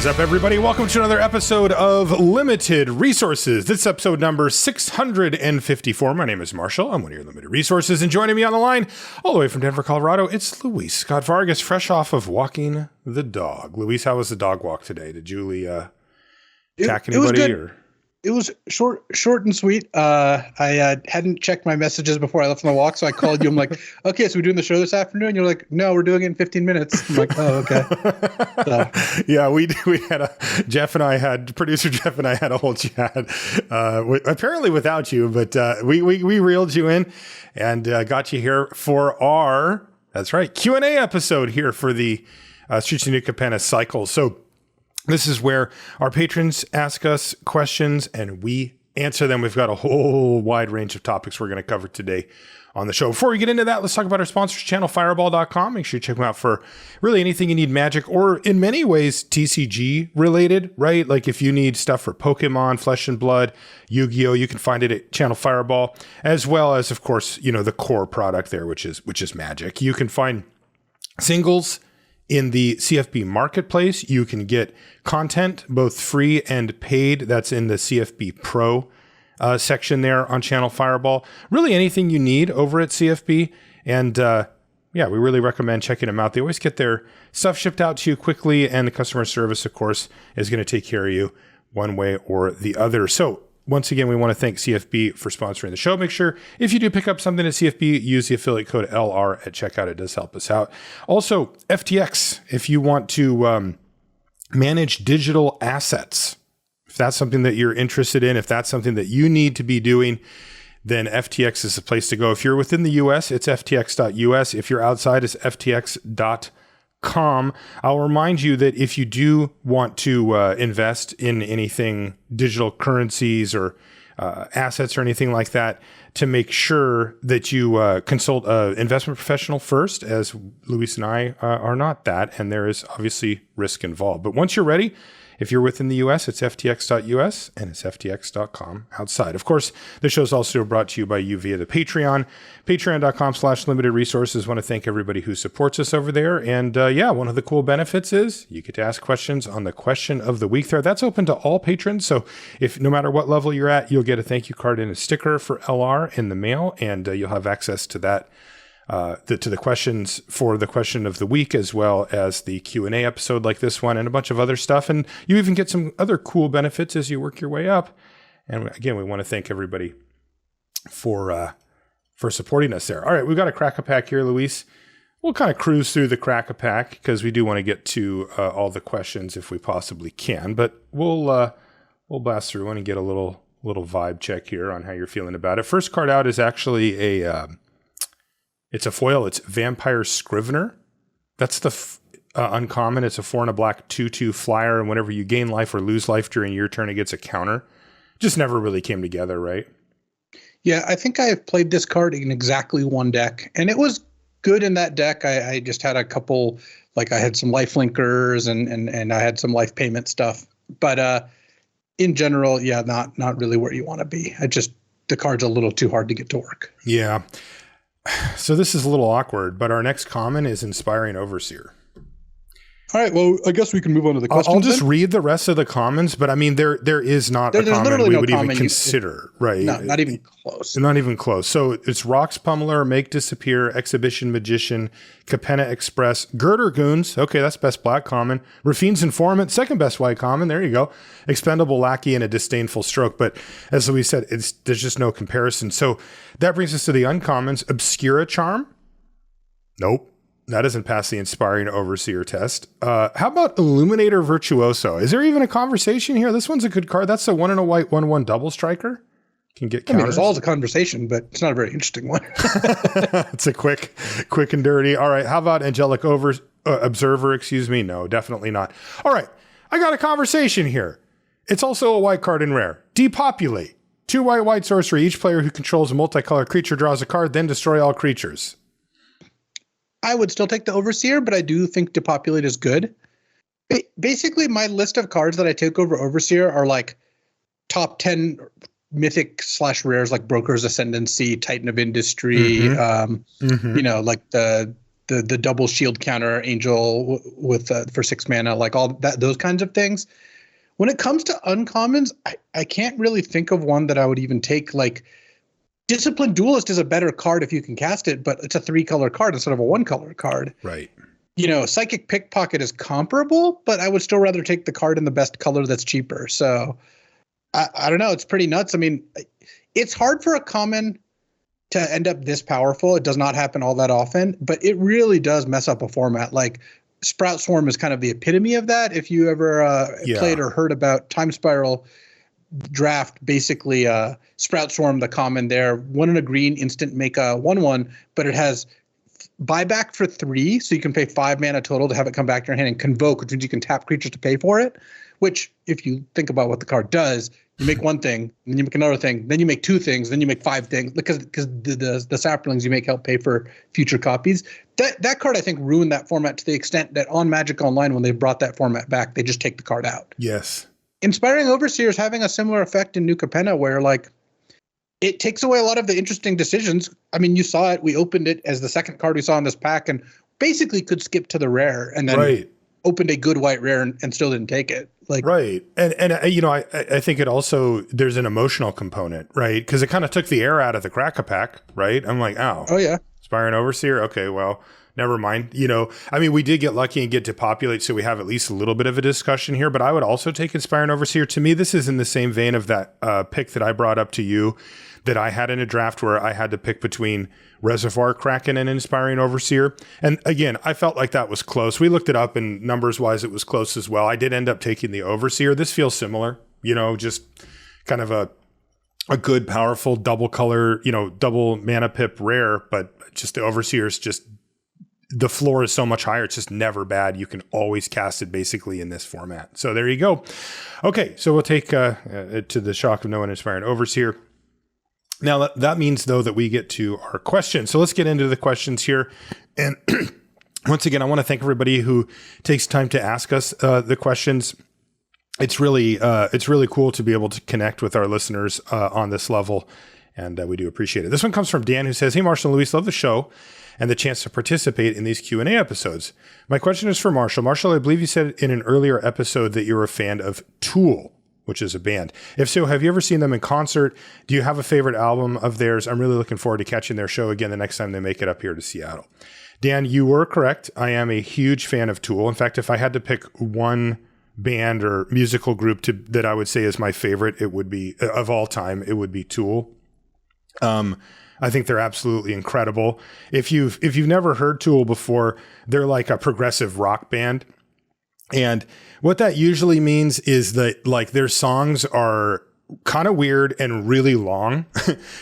is up, everybody? Welcome to another episode of Limited Resources. This is episode number 654. My name is Marshall. I'm one of your Limited Resources, and joining me on the line, all the way from Denver, Colorado, it's Luis Scott-Vargas, fresh off of walking the dog. Luis, how was the dog walk today? Did Julie attack anybody? It was short and sweet. I hadn't checked my messages before I left on the walk, so I called you. I'm like, okay, so we're doing the show this afternoon? You're like, no, we're doing it in 15 minutes. I'm like, oh, okay. So. Yeah, we had producer Jeff and I had a whole chat, apparently without you, but we reeled you in and got you here for our, that's right, Q&A episode here for the Streets of New Capenna cycle. So this is where our patrons ask us questions and we answer them. We've got a whole wide range of topics we're going to cover today on the show. Before we get into that, let's talk about our sponsors channel, Fireball.com. Make sure you check them out for really anything you need magic or in many ways TCG related, right? Like if you need stuff for Pokemon, Flesh and Blood, Yu-Gi-Oh, you can find it at channel Fireball, as well as, of course, you know, the core product there, which is magic. You can find singles in the CFB marketplace. You can get content, both free and paid. That's in the CFB Pro section there on Channel Fireball. Really anything you need over at CFB. And we really recommend checking them out. They always get their stuff shipped out to you quickly, and the customer service, of course, is going to take care of you one way or the other. So once again, we want to thank CFB for sponsoring the show. Make sure if you do pick up something at CFB, use the affiliate code LR at checkout. It does help us out. Also, FTX, if you want to manage digital assets, if that's something that you're interested in, if that's something that you need to be doing, then FTX is the place to go. If you're within the US, it's ftx.us. If you're outside, it's ftx.com. I'll remind you that if you do want to invest in anything, digital currencies or assets or anything like that, to make sure that you consult an investment professional first, as Luis and I are not that, and there is obviously risk involved. But once you're ready, if you're within the US, it's ftx.us and it's ftx.com outside. Of course, the show is also brought to you by you via the Patreon, patreon.com/limited resources. Want to thank everybody who supports us over there. And one of the cool benefits is you get to ask questions on the question of the week there. That's open to all patrons. So if no matter what level you're at, you'll get a thank you card and a sticker for LR in the mail, and you'll have access to that. To the questions for the question of the week, as well as the Q&A episode like this one and a bunch of other stuff. And you even get some other cool benefits as you work your way up. And again, we want to thank everybody for supporting us there. All right, we've got a crack-a-pack here, Luis. We'll kind of cruise through the crack-a-pack because we do want to get to all the questions if we possibly can. But we'll blast through one and get a little vibe check here on how you're feeling about it. First card out is actually it's a foil. It's Vampire Scrivener. That's the uncommon. It's a 4 and a black 2/2 flyer. And whenever you gain life or lose life during your turn, it gets a counter. Just never really came together, right? Yeah, I think I have played this card in exactly one deck. And it was good in that deck. I just had a couple, like I had some life linkers and I had some life payment stuff. But in general, yeah, not really where you want to be. The card's a little too hard to get to work. Yeah. So this is a little awkward, but our next common is Inspiring Overseer. All right, well, I guess we can move on to the questions. I'll just read the rest of the commons, but I mean, there is not a common we would even consider, right? No, not even close. Not even close. So it's Rocks Pummeler, Make Disappear, Exhibition Magician, Capenna Express, Girder Goons. Okay, that's best black common. Rafine's Informant, second best white common. There you go. Expendable Lackey and a Disdainful Stroke. But as we said, there's just no comparison. So that brings us to the uncommons. Obscura Charm. Nope. That doesn't pass the Inspiring Overseer test. How about Illuminator Virtuoso? Is there even a conversation here? This one's a good card. That's a 1 and a white 1/1 double striker. Can get counters. I mean, it's all a conversation, but it's not a very interesting one. It's a quick and dirty. All right. How about Angelic Observer? Excuse me. No, definitely not. All right. I got a conversation here. It's also a white card in rare. Depopulate. 2 white sorcery. Each player who controls a multicolored creature draws a card, then destroy all creatures. I would still take the Overseer, but I do think Depopulate is good. Basically, my list of cards that I take over Overseer are like top 10 mythic/rares like Broker's Ascendancy, Titan of Industry, you know, like the the double shield counter angel with for 6 mana, like all that, those kinds of things. When it comes to uncommons, I can't really think of one that I would even take. Like Disciplined Duelist is a better card if you can cast it, but it's a 3-color card instead of a 1-color card. Right. Psychic Pickpocket is comparable, but I would still rather take the card in the best color that's cheaper. So I don't know. It's pretty nuts. I mean, it's hard for a common to end up this powerful. It does not happen all that often, but it really does mess up a format. Like Sprout Swarm is kind of the epitome of that. If you ever played or heard about Time Spiral draft, basically Sprout Swarm, the common there, 1 and a green, instant, make a 1/1, but it has buyback for 3, so you can pay 5 mana total to have it come back to your hand, and Convoke, which means you can tap creatures to pay for it, which if you think about what the card does, you make one thing, then you make another thing, then you make 2 things, then you make 5 things, because the saplings you make help pay for future copies. That card, I think, ruined that format to the extent that on Magic Online, when they brought that format back, they just take the card out. Yes. Inspiring Overseer is having a similar effect in New Capenna, where like it takes away a lot of the interesting decisions. I mean, you saw it. We opened it as the second card we saw in this pack and basically could skip to the rare, and then opened a good white rare and still didn't take it. Like, right. And I think it also, there's an emotional component, right? Because it kind of took the air out of the Crack-a-Pack, right? I'm like, oh yeah. Inspiring Overseer. Okay, well, never mind. I mean, we did get lucky and get to populate, so we have at least a little bit of a discussion here, but I would also take Inspiring Overseer. To me, this is in the same vein of that pick that I brought up to you that I had in a draft where I had to pick between Reservoir Kraken and Inspiring Overseer. And again, I felt like that was close. We looked it up, and numbers-wise, it was close as well. I did end up taking the Overseer. This feels similar, just kind of a good, powerful, double color, double mana pip rare, but just the Overseer is just, the floor is so much higher. It's just never bad. You can always cast it basically in this format. So there you go. Okay, so we'll take it to the shock of no one Inspiring Overseer. Now, that means, though, that we get to our questions. So let's get into the questions here. And once again, I want to thank everybody who takes time to ask us the questions. It's really cool to be able to connect with our listeners on this level, and we do appreciate it. This one comes from Dan, who says, "Hey, Marshall and Luis, love the show and the chance to participate in these Q&A episodes. My question is for Marshall. Marshall, I believe you said in an earlier episode that you're a fan of Tool, which is a band. If so, have you ever seen them in concert? Do you have a favorite album of theirs? I'm really looking forward to catching their show again the next time they make it up here to Seattle." Dan, you were correct. I am a huge fan of Tool. In fact, if I had to pick one band or musical group that I would say is my favorite, it would be, of all time, it would be Tool. I think they're absolutely incredible. If you've never heard Tool before, they're like a progressive rock band. And what that usually means is that like their songs are kind of weird and really long,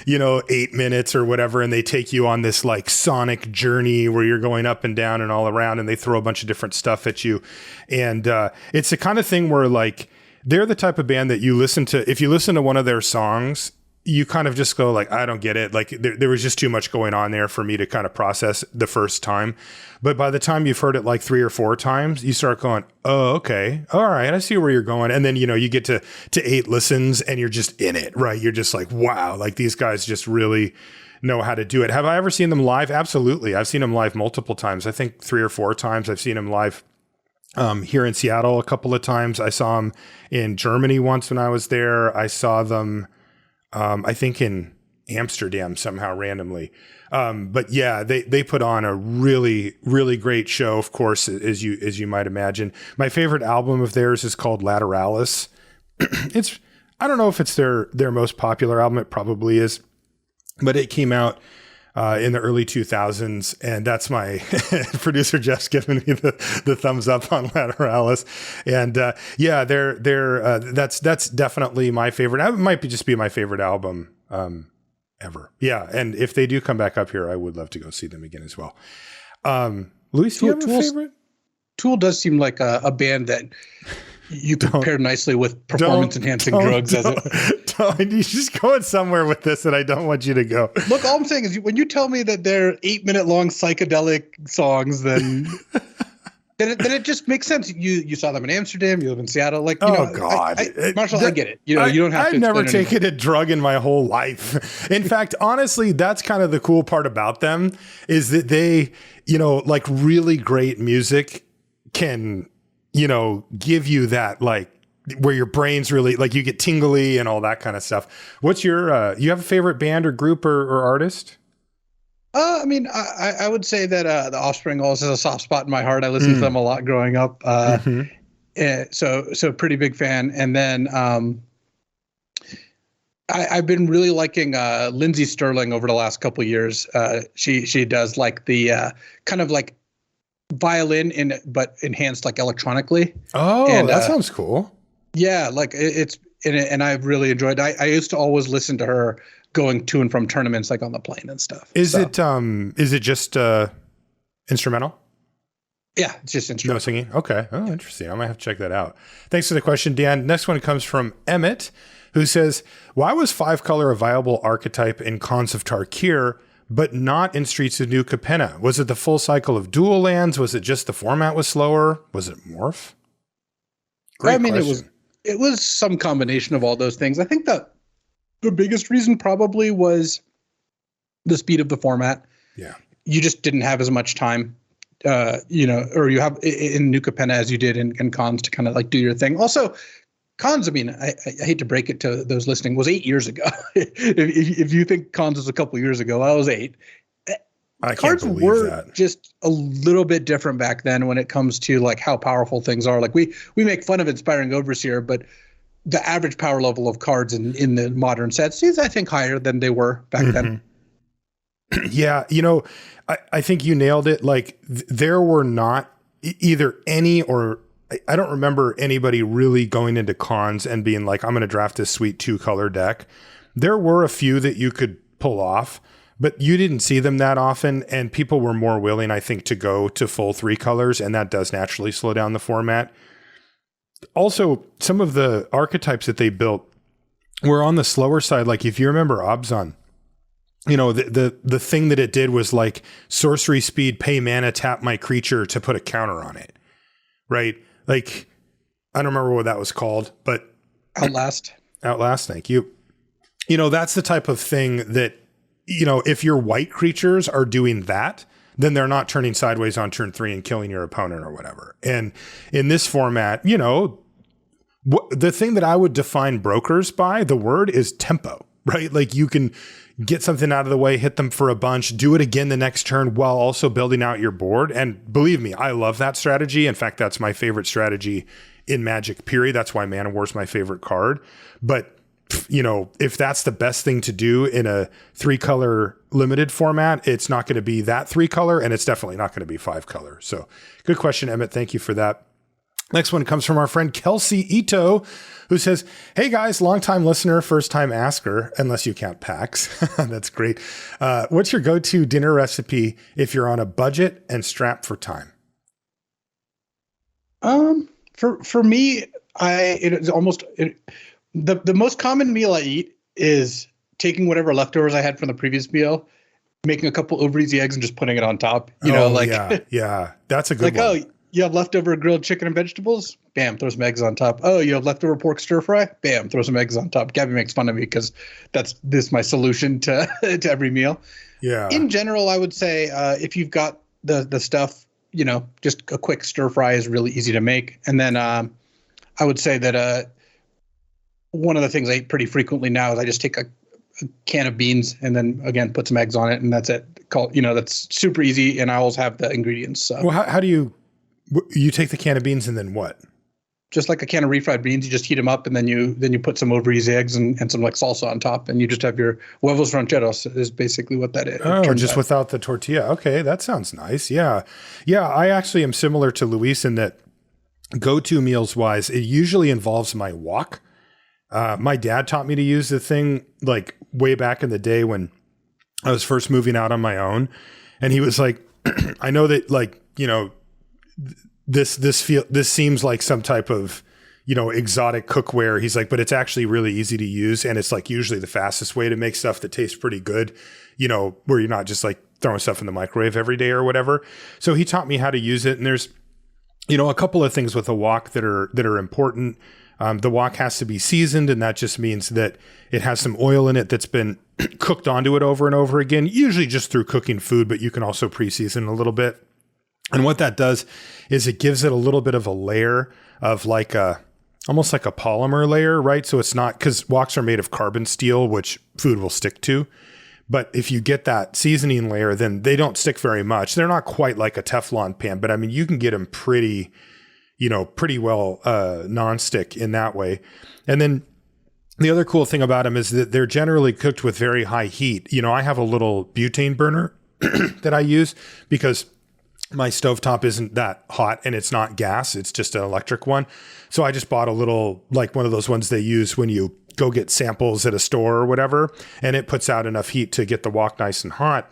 8 minutes or whatever. And they take you on this like sonic journey where you're going up and down and all around, and they throw a bunch of different stuff at you. And it's the kind of thing where like they're the type of band that you listen to. If you listen to one of their songs, you kind of just go like, I don't get it. Like there was just too much going on there for me to kind of process the first time. But by the time you've heard it like 3 or 4 times, you start going, oh, okay. All right. I see where you're going. And then, you get to 8 listens and you're just in it, right? You're just like, wow, like these guys just really know how to do it. Have I ever seen them live? Absolutely. I've seen them live multiple times. I think 3 or 4 times I've seen them live here in Seattle a couple of times. I saw them in Germany once when I was there. I saw them I think in Amsterdam somehow randomly. But yeah, they put on a really, really great show, of course, as you might imagine. My favorite album of theirs is called Lateralis. I don't know if it's their most popular album. It probably is, but it came out in the early 2000s, and that's my producer Jeff's giving me the thumbs up on Lateralis. And yeah, that's definitely my favorite. It might just be my favorite album ever. Yeah, and if they do come back up here, I would love to go see them again as well. Luis, do you have a favorite? Tool does seem like a band that you compare nicely with performance-enhancing drugs. You're just going somewhere with this, and I don't want you to go. Look, all I'm saying is when you tell me that they're 8-minute long psychedelic songs, then then it just makes sense. You saw them in Amsterdam. You live in Seattle. Like, God, Marshall, I get it. You don't have to. I've never taken a drug in my whole life. In fact, honestly, that's kind of the cool part about them is that they, like really great music can, give you that, like, where your brain's really like you get tingly and all that kind of stuff. What's your, you have a favorite band or group or artist? I mean, I would say that the Offspring always has a soft spot in my heart. I listened to them a lot growing up. So pretty big fan. And then I've been really liking Lindsey Sterling over the last couple of years. She does like the kind of like violin but enhanced like electronically. Oh, and, that sounds cool. Yeah, like and I've really enjoyed it. I used to always listen to her going to and from tournaments, like on the plane and stuff. Is it just instrumental? Yeah, it's just instrumental. No singing? Okay. Oh, interesting. I might have to check that out. Thanks for the question, Dan. Next one comes from Emmett, who says, why was 5-color a viable archetype in Khans of Tarkir, but not in Streets of New Capenna? Was it the full cycle of dual lands? Was it just the format was slower? Was it morph? Great question. It was some combination of all those things. I think that the biggest reason probably was the speed of the format. Yeah. You just didn't have as much time, or you have in New Capenna as you did in Khans to kind of like do your thing. Also, Khans, I mean, I hate to break it to those listening, was 8 years ago. if you think Khans was a couple years ago, I was 8. Cards were just a little bit different back then when it comes to like how powerful things are. Like we make fun of Inspiring Overseer, but the average power level of cards in the modern sets is, I think, higher than they were back then. Yeah, I think you nailed it. Like there were not either any or I don't remember anybody really going into Khans and being like, I'm going to draft this sweet 2-color deck. There were a few that you could pull off, but you didn't see them that often, and people were more willing, I think, to go to full 3 colors, and that does naturally slow down the format. Also, some of the archetypes that they built were on the slower side. Like if you remember Abzan, the thing that it did was like sorcery speed, pay mana, tap my creature to put a counter on it, right? Like I don't remember what that was called, but Outlast, thank you. That's the type of thing that, if your white creatures are doing that, then they're not turning sideways on turn 3 and killing your opponent or whatever. And in this format, the thing that I would define brokers by, the word is tempo, right? Like you can get something out of the way, hit them for a bunch, do it again the next turn while also building out your board. And believe me, I love that strategy. In fact, that's my favorite strategy in Magic, period. That's why Mana War is my favorite card. But if that's the best thing to do in a 3-color limited format, it's not going to be that 3-color, and it's definitely not going to be 5-color. So good question, Emmett. Thank you for that. Next one comes from our friend Kelsey Ito, who says, hey guys, longtime listener, first time asker, unless you count PAX. That's great. What's your go-to dinner recipe if you're on a budget and strapped for time? For me, the most common meal I eat is taking whatever leftovers I had from the previous meal, making a couple over easy eggs and just putting it on top. Yeah, that's a good one. Oh, you have leftover grilled chicken and vegetables? Bam, throw some eggs on top. Oh, you have leftover pork stir fry? Bam, throw some eggs on top. Gabby makes fun of me because this is my solution to to every meal. Yeah. In general, I would say if you've got the stuff, just a quick stir fry is really easy to make. And then I would say that one of the things I eat pretty frequently now is I just take a can of beans and then again put some eggs on it, and that's it. That's super easy, and I always have the ingredients. So. Well, how do you take the can of beans and then what? Just like a can of refried beans, you just heat them up, and then you put some over easy eggs and some like salsa on top, and you just have your huevos rancheros is basically what that is. Oh, just without the tortilla. Okay, that sounds nice. Yeah. I actually am similar to Luis in that go-to meals wise, it usually involves my wok. My dad taught me to use the thing like way back in the day when I was first moving out on my own. And he was like, I know that like, this seems like some type of, exotic cookware. He's like, but it's actually really easy to use. And it's like usually the fastest way to make stuff that tastes pretty good, where you're not just like throwing stuff in the microwave every day or whatever. So he taught me how to use it. And there's a couple of things with a wok that are important. The wok has to be seasoned, and that just means that it has some oil in it that's been cooked onto it over and over again, usually just through cooking food, but you can also pre-season a little bit. And what that does is it gives it a little bit of a layer of almost like a polymer layer, right? So it's not, because woks are made of carbon steel, which food will stick to. But if you get that seasoning layer, then they don't stick very much. They're not quite like a Teflon pan, but I mean, you can get them pretty well non-stick in that way. And then the other cool thing about them is that they're generally cooked with very high heat. I have a little butane burner that I use because my stovetop isn't that hot and it's not gas. It's just an electric one. So I just bought a little, like one of those ones they use when you go get samples at a store or whatever, and it puts out enough heat to get the wok nice and hot.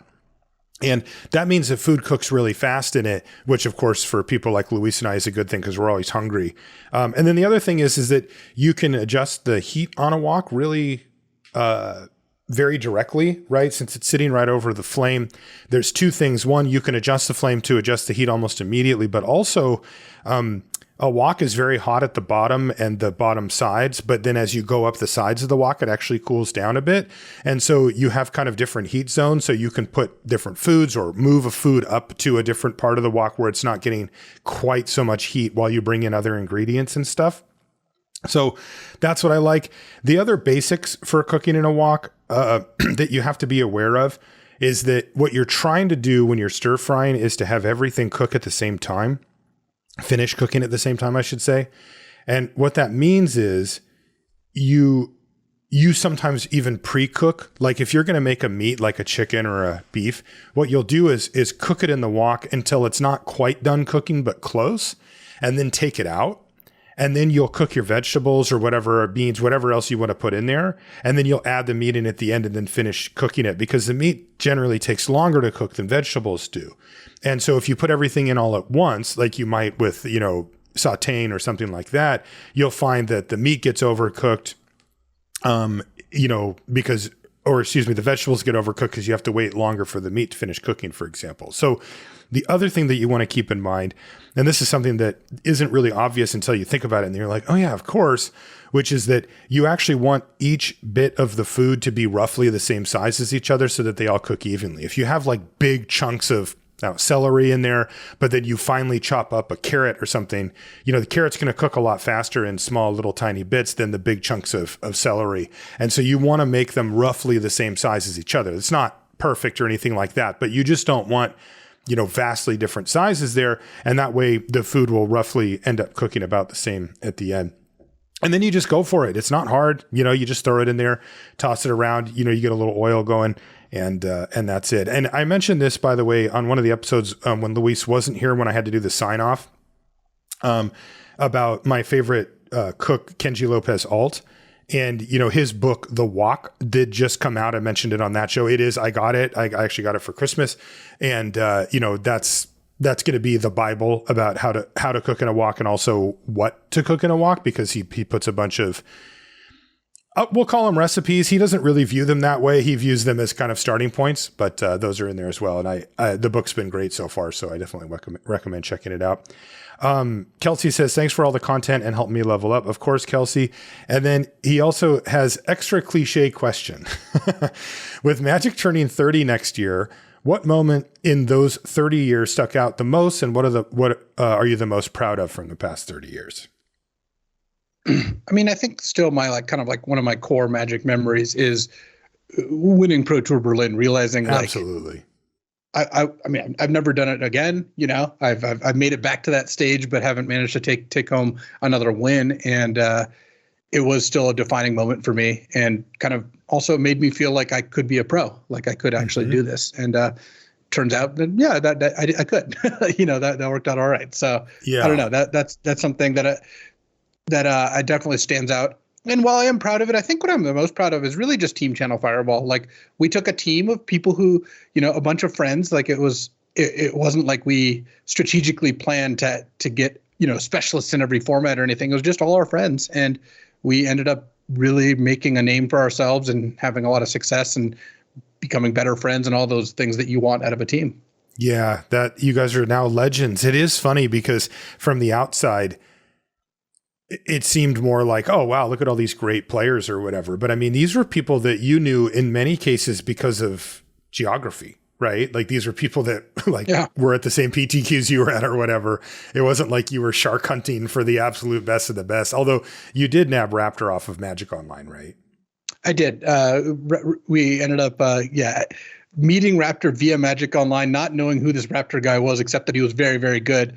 And that means that food cooks really fast in it, which of course for people like Luis and I is a good thing because we're always hungry. And then the other thing is that you can adjust the heat on a wok really very directly, right? Since it's sitting right over the flame. There's two things. One, you can adjust the flame to adjust the heat almost immediately, but also a wok is very hot at the bottom and the bottom sides, but then as you go up the sides of the wok, it actually cools down a bit. And so you have kind of different heat zones, so you can put different foods or move a food up to a different part of the wok where it's not getting quite so much heat while you bring in other ingredients and stuff. So that's what I like. The other basics for cooking in a wok that you have to be aware of is that what you're trying to do when you're stir frying is to have everything cook at the same time. Finish cooking at the same time, I should say. And what that means is you sometimes even pre-cook. Like if you're going to make a meat like a chicken or a beef, what you'll do is cook it in the wok until it's not quite done cooking, but close, and then take it out. And then you'll cook your vegetables or whatever, or beans, whatever else you want to put in there. And then you'll add the meat in at the end and then finish cooking it, because the meat generally takes longer to cook than vegetables do. And so if you put everything in all at once, like you might with, sauteing or something like that, you'll find that the meat gets overcooked, the vegetables get overcooked because you have to wait longer for the meat to finish cooking, for example. So the other thing that you want to keep in mind, and this is something that isn't really obvious until you think about it and you're like, oh yeah, of course, which is that you actually want each bit of the food to be roughly the same size as each other so that they all cook evenly. If you have like big chunks of celery in there, but then you finally chop up a carrot or something, the carrot's going to cook a lot faster in small little tiny bits than the big chunks of celery. And so you want to make them roughly the same size as each other. It's not perfect or anything like that, but you just don't want vastly different sizes there. And that way the food will roughly end up cooking about the same at the end. And then you just go for it. It's not hard. You just throw it in there, toss it around, you get a little oil going, and that's it. And I mentioned this, by the way, on one of the episodes when Luis wasn't here, when I had to do the sign off, about my favorite cook, Kenji Lopez Alt. And, his book, The Wok, did just come out. I mentioned it on that show. I got it. I actually got it for Christmas. And, that's going to be the Bible about how to cook in a wok and also what to cook in a wok, because he puts a bunch of, we'll call them recipes. He doesn't really view them that way. He views them as kind of starting points, but those are in there as well. And the book's been great so far, so I definitely recommend checking it out. Kelsey says, thanks for all the content and help me level up. Of course, Kelsey. And then he also has extra cliche question. With Magic turning 30 next year, what moment in those 30 years stuck out the most, and what are you the most proud of from the past 30 years? I mean, I think still my one of my core Magic memories is winning Pro Tour Berlin, realizing absolutely. I mean, I've never done it again. I've made it back to that stage, but haven't managed to take home another win. And it was still a defining moment for me, and kind of also made me feel like I could be a pro, like I could actually do this. And turns out that I could. That worked out all right. So yeah. I don't know. That's something that definitely stands out. And while I am proud of it, I think what I'm the most proud of is really just Team Channel Fireball. Like, we took a team of people who, a bunch of friends. Like, it wasn't like we strategically planned to get, specialists in every format or anything. It was just all our friends. And we ended up really making a name for ourselves and having a lot of success and becoming better friends and all those things that you want out of a team. Yeah, that you guys are now legends. It is funny because from the outside, it seemed more like, oh, wow, look at all these great players or whatever. But I mean, these were people that you knew in many cases because of geography, right? Like these were people that were at the same PTQs you were at or whatever. It wasn't like you were shark hunting for the absolute best of the best. Although you did nab Raptor off of Magic Online, right? I did. We ended up, meeting Raptor via Magic Online, not knowing who this Raptor guy was, except that he was very, very good.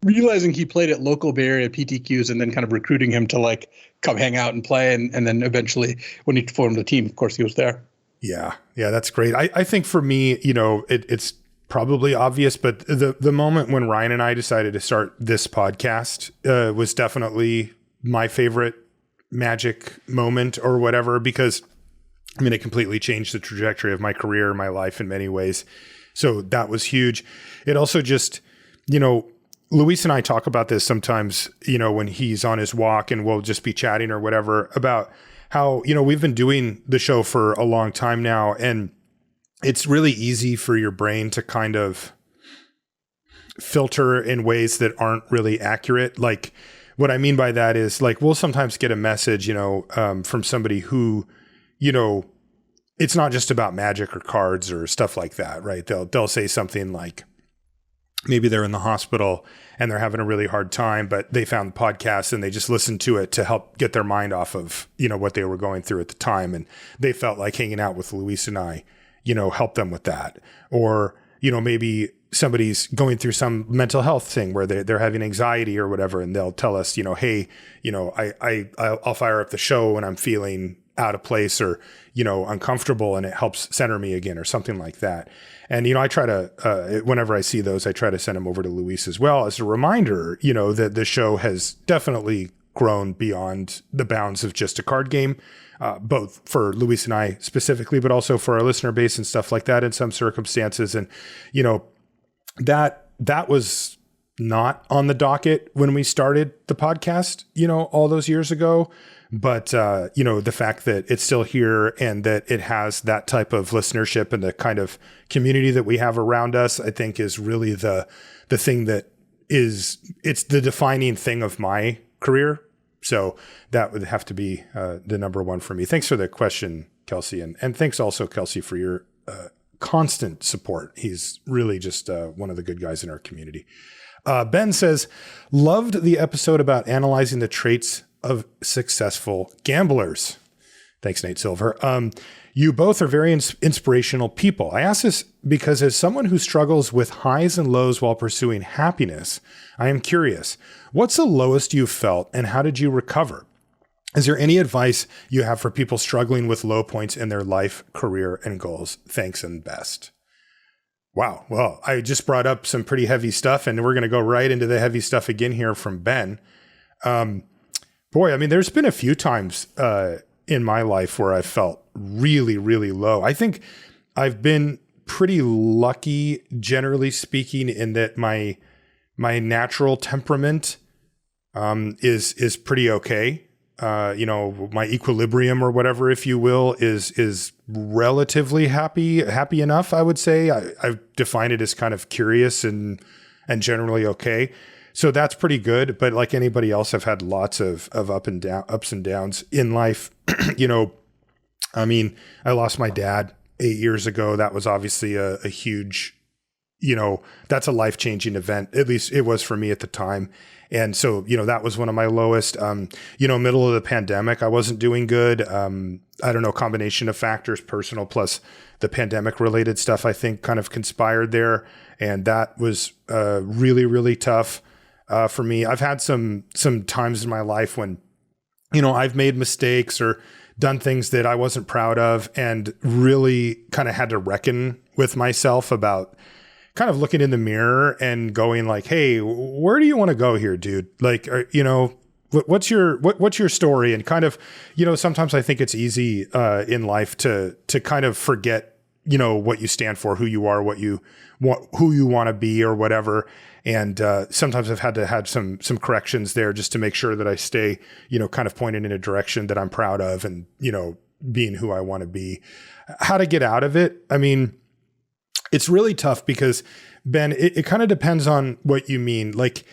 Realizing he played at local Bay Area PTQs and then kind of recruiting him to like come hang out and play. And then eventually when he formed the team, of course, he was there. Yeah. Yeah, that's great. I think for me, you know, it's probably obvious, but the moment when Ryan and I decided to start this podcast was definitely my favorite Magic moment or whatever, because I mean, it completely changed the trajectory of my career, my life in many ways. So that was huge. It also just, you know, Luis and I talk about this sometimes, you know, when he's on his walk and we'll just be chatting or whatever about how, you know, we've been doing the show for a long time now, and it's really easy for your brain to kind of filter in ways that aren't really accurate. Like what I mean by that is like, we'll sometimes get a message, you know, from somebody who, you know, it's not just about Magic or cards or stuff like that, right? They'll say something like, maybe they're in the hospital and they're having a really hard time, but they found the podcast and they just listened to it to help get their mind off of, you know, what they were going through at the time. And they felt like hanging out with Luis and I, you know, helped them with that. Or, you know, maybe somebody's going through some mental health thing where they're having anxiety or whatever. And they'll tell us, you know, hey, you know, I'll fire up the show when I'm feeling out of place or, you know, uncomfortable, and it helps center me again or something like that. And, you know, I try to, whenever I see those, I try to send them over to Luis as well as a reminder, you know, that the show has definitely grown beyond the bounds of just a card game, both for Luis and I specifically, but also for our listener base and stuff like that in some circumstances. And, you know, that was not on the docket when we started the podcast, you know, all those years ago. But, you know, the fact that it's still here and that it has that type of listenership and the kind of community that we have around us, I think is really the thing that it's the defining thing of my career. So that would have to be the number one for me. Thanks for the question, Kelsey. And thanks also, Kelsey, for your constant support. He's really just one of the good guys in our community. Ben says, loved the episode about analyzing the traits of successful gamblers. Thanks, Nate Silver. You both are very inspirational people. I ask this because as someone who struggles with highs and lows while pursuing happiness, I am curious, what's the lowest you've felt and how did you recover? Is there any advice you have for people struggling with low points in their life, career, and goals? Thanks and best. Wow. Well, I just brought up some pretty heavy stuff, and we're going to go right into the heavy stuff again here from Ben. Boy, I mean, there's been a few times in my life where I felt really, really low. I think I've been pretty lucky, generally speaking, in that my natural temperament is pretty okay. You know, my equilibrium or whatever, if you will, is relatively happy enough, I would say. I define it as kind of curious and generally okay. So that's pretty good. But like anybody else, I've had lots of ups and downs in life. You know, I mean, I lost my dad 8 years ago. That was obviously a huge, you know, that's a life-changing event. At least it was for me at the time. And so, you know, that was one of my lowest, you know, middle of the pandemic, I wasn't doing good. I don't know, combination of factors, personal plus the pandemic related stuff, I think kind of conspired there. And that was really, really tough for me. I've had some times in my life when, you know, I've made mistakes or done things that I wasn't proud of and really kind of had to reckon with myself about kind of looking in the mirror and going like, hey, where do you want to go here, dude? Like, you know, what's your story? And kind of, you know, sometimes I think it's easy in life to kind of forget, you know, what you stand for, who you are, who you want to be or whatever. And sometimes I've had to have some corrections there just to make sure that I stay, you know, kind of pointed in a direction that I'm proud of and, you know, being who I want to be. How to get out of it? I mean, It's really tough because, Ben, it kind of depends on what you mean. Like,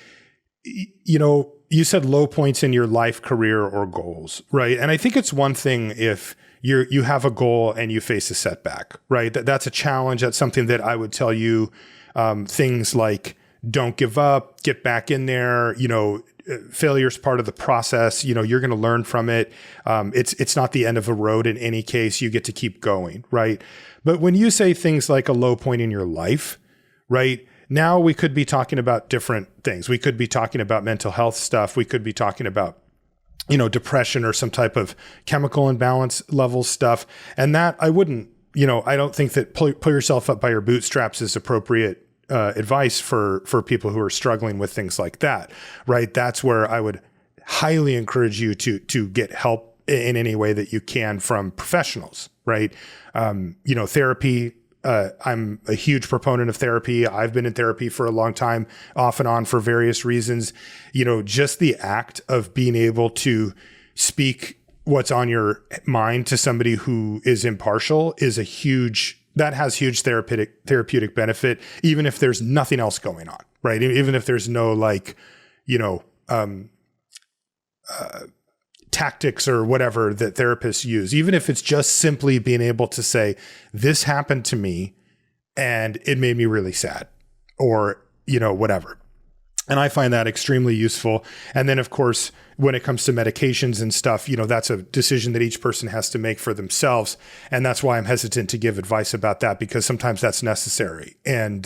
you said low points in your life, career, or goals, right? And I think it's one thing if you have a goal and you face a setback, right? That's a challenge. That's something that I would tell you, things like don't give up, get back in there. Failure is part of the process. You're going to learn from it. It's not the end of a road in any case. You get to keep going, right? But when you say things like a low point in your life, right? Now we could be talking about different things. We could be talking about mental health stuff. We could be talking about, depression or some type of chemical imbalance level stuff. And that I wouldn't, I don't think that pull yourself up by your bootstraps is appropriate advice for people who are struggling with things like that, right? That's where I would highly encourage you to get help in any way that you can from professionals, right? Therapy. I'm a huge proponent of therapy. I've been in therapy for a long time, off and on for various reasons. Just the act of being able to speak what's on your mind to somebody who is impartial is that has huge therapeutic benefit, even if there's nothing else going on, right? Even if there's no tactics or whatever that therapists use, even if it's just simply being able to say, this happened to me and it made me really sad, or, whatever. And I find that extremely useful. And then of course, when it comes to medications and stuff, that's a decision that each person has to make for themselves. And that's why I'm hesitant to give advice about that, because sometimes that's necessary. And,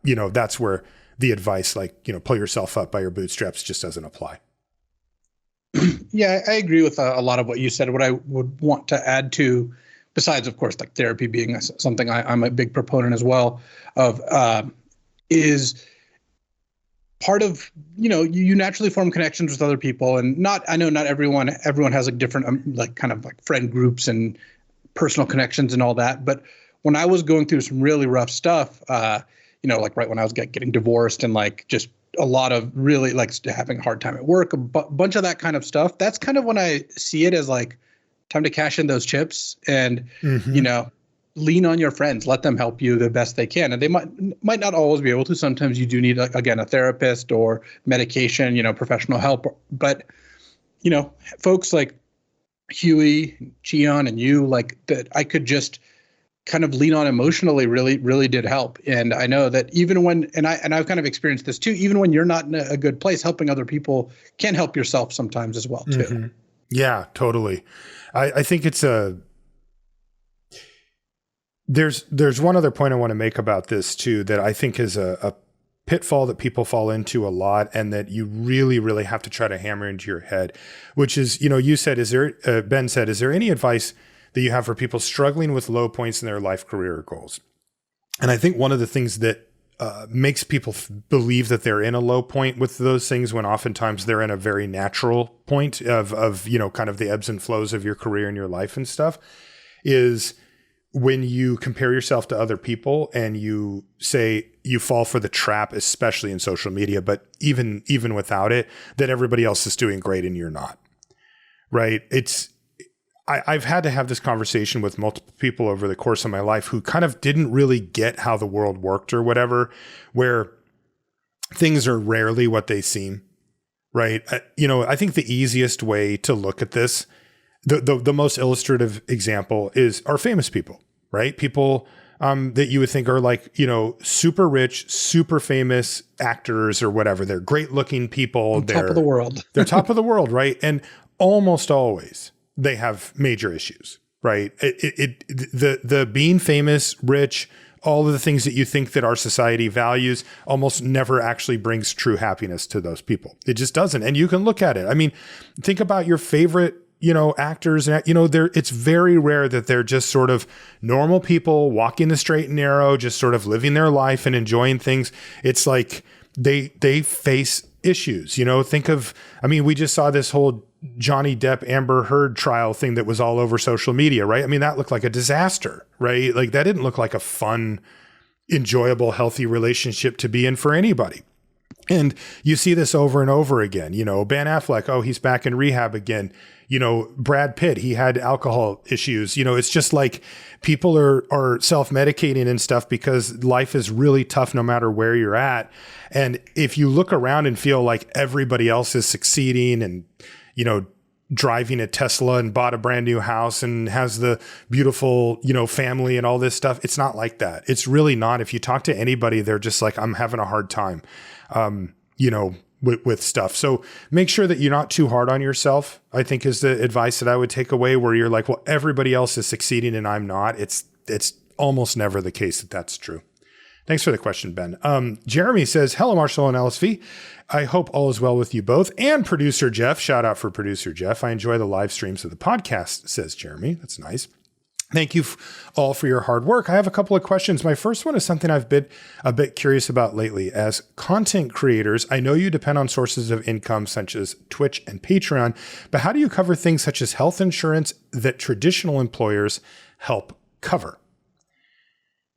that's where the advice, like, pull yourself up by your bootstraps just doesn't apply. Yeah, I agree with a lot of what you said. What I would want to add to, besides, of course, like therapy being something I'm a big proponent as well of, is part of, you naturally form connections with other people, and I know not everyone has like different kind of like friend groups and personal connections and all that. But when I was going through some really rough stuff, like right when I was getting divorced and like just a lot of really like having a hard time at work, a bunch of that kind of stuff. That's kind of when I see it as like time to cash in those chips and, lean on your friends, let them help you the best they can. And they might not always be able to. Sometimes you do need, again, a therapist or medication, professional help. But, folks like Huey, Gian, and you, like that I could just kind of lean on emotionally really, really did help. And I know that even when, and I've kind of experienced this too, even when you're not in a good place, helping other people can help yourself sometimes as well too. Mm-hmm. Yeah, totally. I think it's there's one other point I want to make about this too, that I think is a pitfall that people fall into a lot, and that you really, really have to try to hammer into your head, which is, you said, Ben said, is there any advice that you have for people struggling with low points in their life, career, or goals? And I think one of the things that makes people believe that they're in a low point with those things, when oftentimes they're in a very natural point of kind of the ebbs and flows of your career and your life and stuff, is when you compare yourself to other people and you say you fall for the trap, especially in social media, but even without it, that everybody else is doing great and you're not, right? I've had to have this conversation with multiple people over the course of my life who kind of didn't really get how the world worked or whatever, where things are rarely what they seem, right? I think the easiest way to look at this, the most illustrative example are famous people, right? People that you would think are like, super rich, super famous actors or whatever. They're great looking people. They're top of the world. They're top of the world, right? And almost always they have major issues, right? The being famous, rich, all of the things that you think that our society values almost never actually brings true happiness to those people. It just doesn't. And you can look at it. I mean, think about your favorite, actors, and, it's very rare that they're just sort of normal people walking the straight and narrow, just sort of living their life and enjoying things. It's like they face issues, we just saw this whole Johnny Depp Amber Heard trial thing that was all over social media, right? I mean, that looked like a disaster, right? Like that didn't look like a fun, enjoyable, healthy relationship to be in for anybody. And you see this over and over again, Ben Affleck, he's back in rehab again. Brad Pitt, he had alcohol issues. It's just like people are self-medicating and stuff because life is really tough no matter where you're at. And if you look around and feel like everybody else is succeeding and, driving a Tesla and bought a brand new house and has the beautiful, family and all this stuff, it's not like that. It's really not. If you talk to anybody, they're just like, I'm having a hard time, with stuff. So make sure that you're not too hard on yourself, I think is the advice that I would take away, where you're like, well, everybody else is succeeding and I'm not. It's almost never the case that that's true. Thanks for the question, Ben. Jeremy says, hello, Marshall and LSV. I hope all is well with you both. And producer Jeff, shout out for producer Jeff. I enjoy the live streams of the podcast, says Jeremy. That's nice. Thank you all for your hard work. I have a couple of questions. My first one is something I've been a bit curious about lately. As content creators, I know you depend on sources of income such as Twitch and Patreon, but how do you cover things such as health insurance that traditional employers help cover?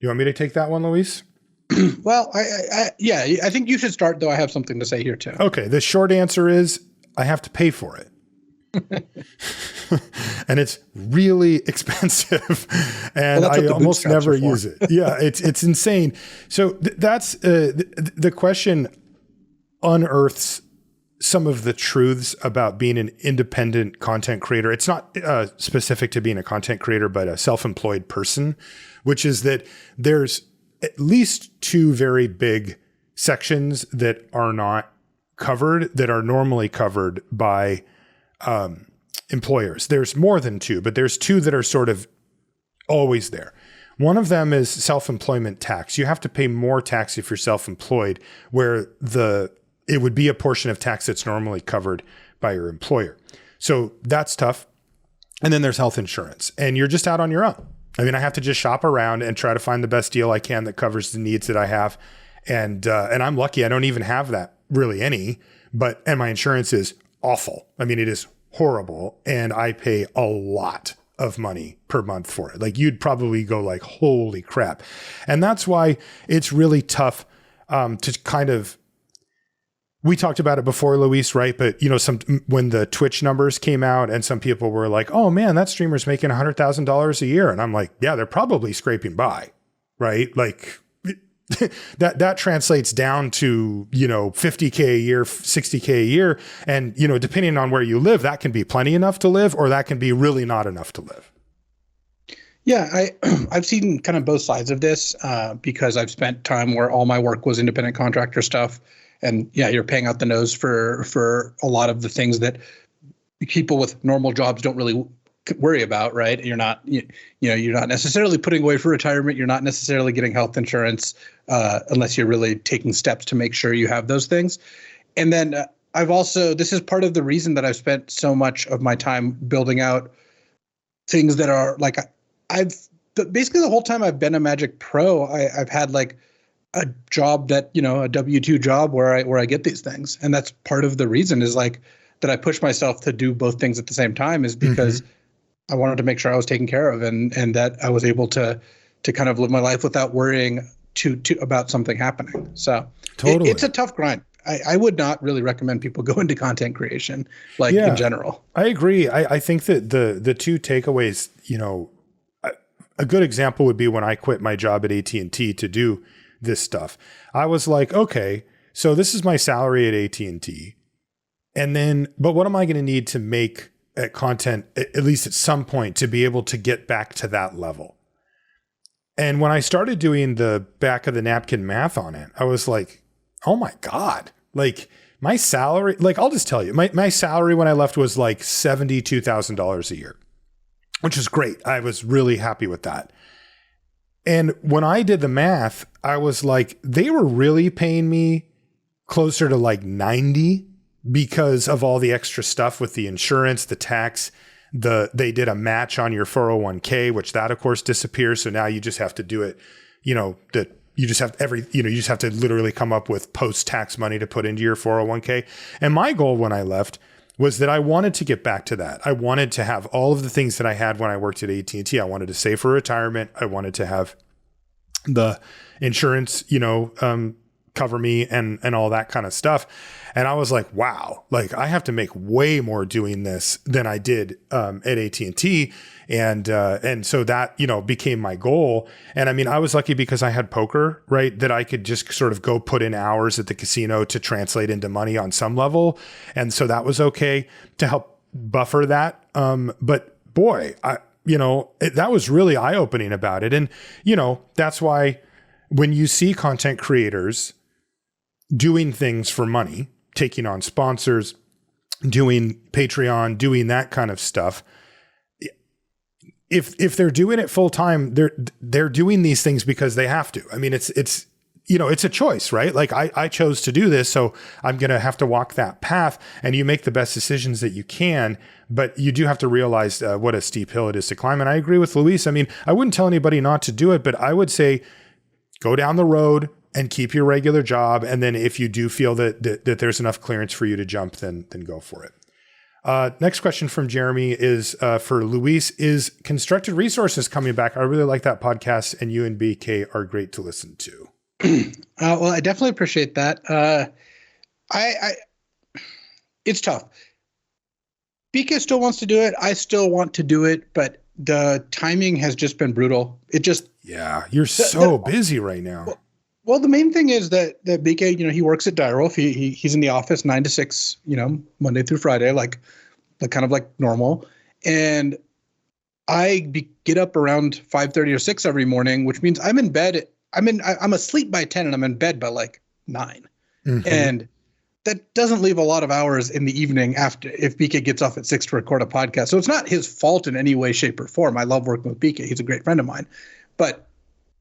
You want me to take that one, Luis? Well, I think you should start, though. I have something to say here, too. Okay. The short answer is I have to pay for it. And it's really expensive, and I almost never use it. Yeah, it's insane. So that's the question unearths some of the truths about being an independent content creator. It's not specific to being a content creator, but a self-employed person, which is that there's at least two very big sections that are not covered that are normally covered by employers. There's more than two, but there's two that are sort of always there. One of them is self-employment tax. You have to pay more tax if you're self-employed, where it would be a portion of tax that's normally covered by your employer. So that's tough. And then there's health insurance, and you're just out on your own. I mean, I have to just shop around and try to find the best deal I can that covers the needs that I have. And I'm lucky. I don't even have that really any, and my insurance is awful. I mean, it is horrible. And I pay a lot of money per month for it. Like, you'd probably go like, holy crap. And that's why it's really tough to kind of, we talked about it before, Luis, right? But when the Twitch numbers came out and some people were like, oh man, that streamer's making $100,000 a year. And I'm like, yeah, they're probably scraping by, right? Like that translates down to, $50K a year, $60K a year. And, depending on where you live, that can be plenty enough to live, or that can be really not enough to live. Yeah, I've seen kind of both sides of this because I've spent time where all my work was independent contractor stuff. And yeah, you're paying out the nose for a lot of the things that people with normal jobs don't really worry about, right? You're not, you're not necessarily putting away for retirement. You're not necessarily getting health insurance unless you're really taking steps to make sure you have those things. And then this is part of the reason that I've spent so much of my time building out things that are like, basically the whole time I've been a Magic Pro, I've had like a job that, a W-2 job where I get these things. And that's part of the reason is like that I push myself to do both things at the same time, is because I wanted to make sure I was taken care of and that I was able to kind of live my life without worrying about something happening. So totally. It's a tough grind. I would not really recommend people go into content creation in general. I agree. I think that the two takeaways, a good example would be when I quit my job at AT&T to do this stuff. I was like, okay, so this is my salary at AT&T. And then, but what am I going to need to make content, at least at some point, to be able to get back to that level? And when I started doing the back of the napkin math on it, I was like, oh my God, like my salary, like I'll just tell you, my salary when I left was like $72,000 a year, which is great. I was really happy with that. And when I did the math, I was like, they were really paying me closer to like 90 because of all the extra stuff with the insurance, the tax, they did a match on your 401k, which that of course disappears. So now you just have to do it, you just have to literally come up with post-tax money to put into your 401k. And my goal when I left was that I wanted to get back to that. I wanted to have all of the things that I had when I worked at AT&T. I wanted to save for retirement. I wanted to have the insurance, cover me and all that kind of stuff. And I was like, wow, like I have to make way more doing this than I did at AT&T. And so that, became my goal. And I mean, I was lucky because I had poker, right? That I could just sort of go put in hours at the casino to translate into money on some level. And so that was okay to help buffer that. But boy, that was really eye-opening about it. And, that's why when you see content creators doing things for money, taking on sponsors, doing Patreon, doing that kind of stuff, if they're doing it full time, they're doing these things because they have to. I mean, it's a choice, right? Like I chose to do this, so I'm going to have to walk that path, and you make the best decisions that you can, but you do have to realize what a steep hill it is to climb. And I agree with Luis. I mean, I wouldn't tell anybody not to do it, but I would say go down the road and keep your regular job. And then if you do feel that there's enough clearance for you to jump, then go for it. Next question from Jeremy is for Luis. Is Constructed Resources coming back? I really like that podcast, and you and BK are great to listen to. Well, I definitely appreciate that. It's tough. BK still wants to do it. I still want to do it, but the timing has just been brutal. You're so busy right now. Well, the main thing is that BK, he works at Direwolf. He's in the office 9 to 6, Monday through Friday, like kind of like normal. And I get up around 5:30 or 6 every morning, which means I'm in bed. I'm asleep by 10 and I'm in bed by like 9. Mm-hmm. And that doesn't leave a lot of hours in the evening if BK gets off at 6 to record a podcast. So it's not his fault in any way, shape, or form. I love working with BK. He's a great friend of mine. But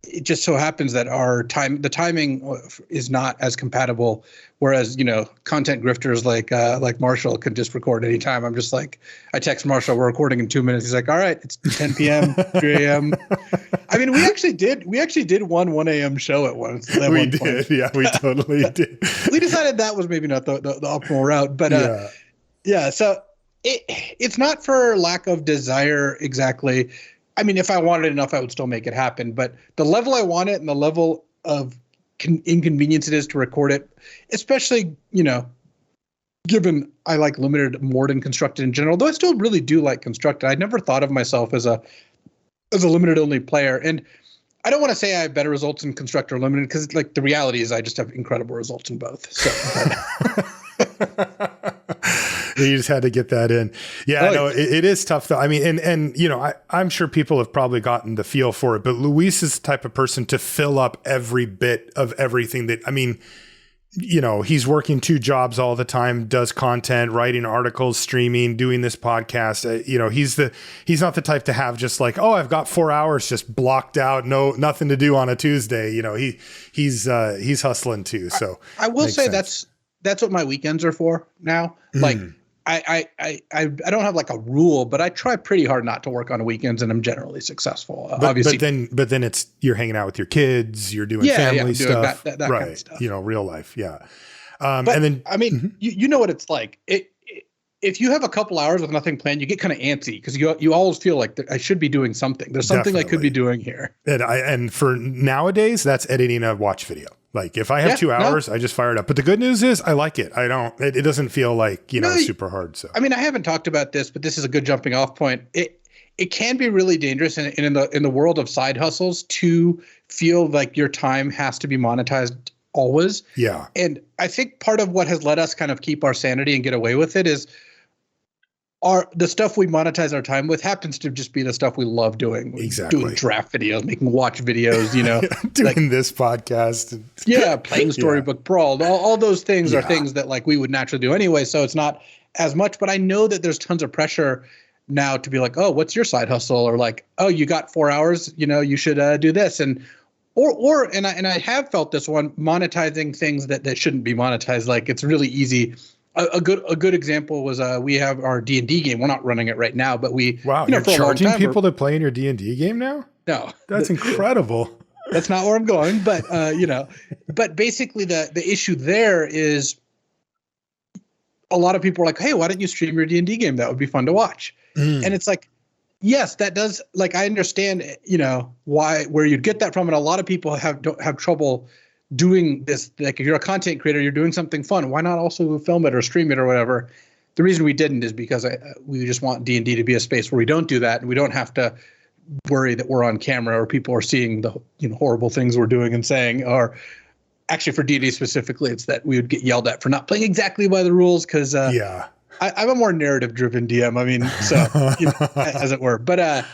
it just so happens that the timing is not as compatible. Whereas, content grifters like Marshall can just record anytime. I'm just like, I text Marshall, we're recording in 2 minutes. He's like, all right, it's 10 p.m., 3 a.m. I mean, we actually did one 1 a.m. show at once. We did. Yeah, we totally did. We decided that was maybe not the optimal route, but so it's not for lack of desire exactly. I mean, if I wanted it enough, I would still make it happen. But the level I want it and the level of inconvenience it is to record it, especially, given I like limited more than constructed in general, though I still really do like constructed. I never thought of myself as a limited only player. And I don't want to say I have better results in constructed or limited, because the reality is I just have incredible results in both. So you just had to get that in. Yeah, no, it is tough though. I mean, and I'm sure people have probably gotten the feel for it, but Luis is the type of person to fill up every bit of everything that, I mean, he's working 2 jobs all the time, does content, writing articles, streaming, doing this podcast. He's not the type to have just like, oh, I've got 4 hours just blocked out, nothing to do on a Tuesday. He's hustling too. So I will say sense. That's what my weekends are for now. Like I don't have like a rule, but I try pretty hard not to work on weekends, and I'm generally successful. Obviously, but then it's you're hanging out with your kids, you're doing family stuff, that right? Kind of stuff. Real life, yeah. And then I mean, you know what it's like. If you have a couple hours with nothing planned, you get kind of antsy because you always feel like I should be doing something. There's something I could be doing here. And for nowadays, that's editing a watch video. Like if I have 2 hours, I just fire it up. But the good news is I like it. It doesn't feel like, super hard. So, I mean, I haven't talked about this, but this is a good jumping off point. It can be really dangerous in the world of side hustles to feel like your time has to be monetized always. Yeah. And I think part of what has let us kind of keep our sanity and get away with it is the stuff we monetize our time with happens to just be the stuff we love doing. Exactly. Doing draft videos, making watch videos, doing this podcast. Playing Storybook Brawl. All those things are things that like we would naturally do anyway. So it's not as much, but I know that there's tons of pressure now to be like, oh, what's your side hustle? Or like, oh, you got 4 hours, you should do this. And I have felt this one, monetizing things that shouldn't be monetized. Like it's really easy. A good example was we have our D&D game. We're not running it right now, but we you're charging people to play in your D&D game now? No, that's incredible. That's not where I'm going, but but basically the issue there is a lot of people are like, hey, why don't you stream your D&D game? That would be fun to watch. And it's like, yes, that does. Like I understand, where you'd get that from, and a lot of people have trouble doing this, like if you're a content creator, you're doing something fun, why not also film it or stream it or whatever? The reason we didn't is because we just want D&D to be a space where we don't do that, and we don't have to worry that we're on camera or people are seeing the horrible things we're doing and saying. Or actually for D&D specifically, it's that we would get yelled at for not playing exactly by the rules because I'm a more narrative-driven DM. I mean, so as it were. But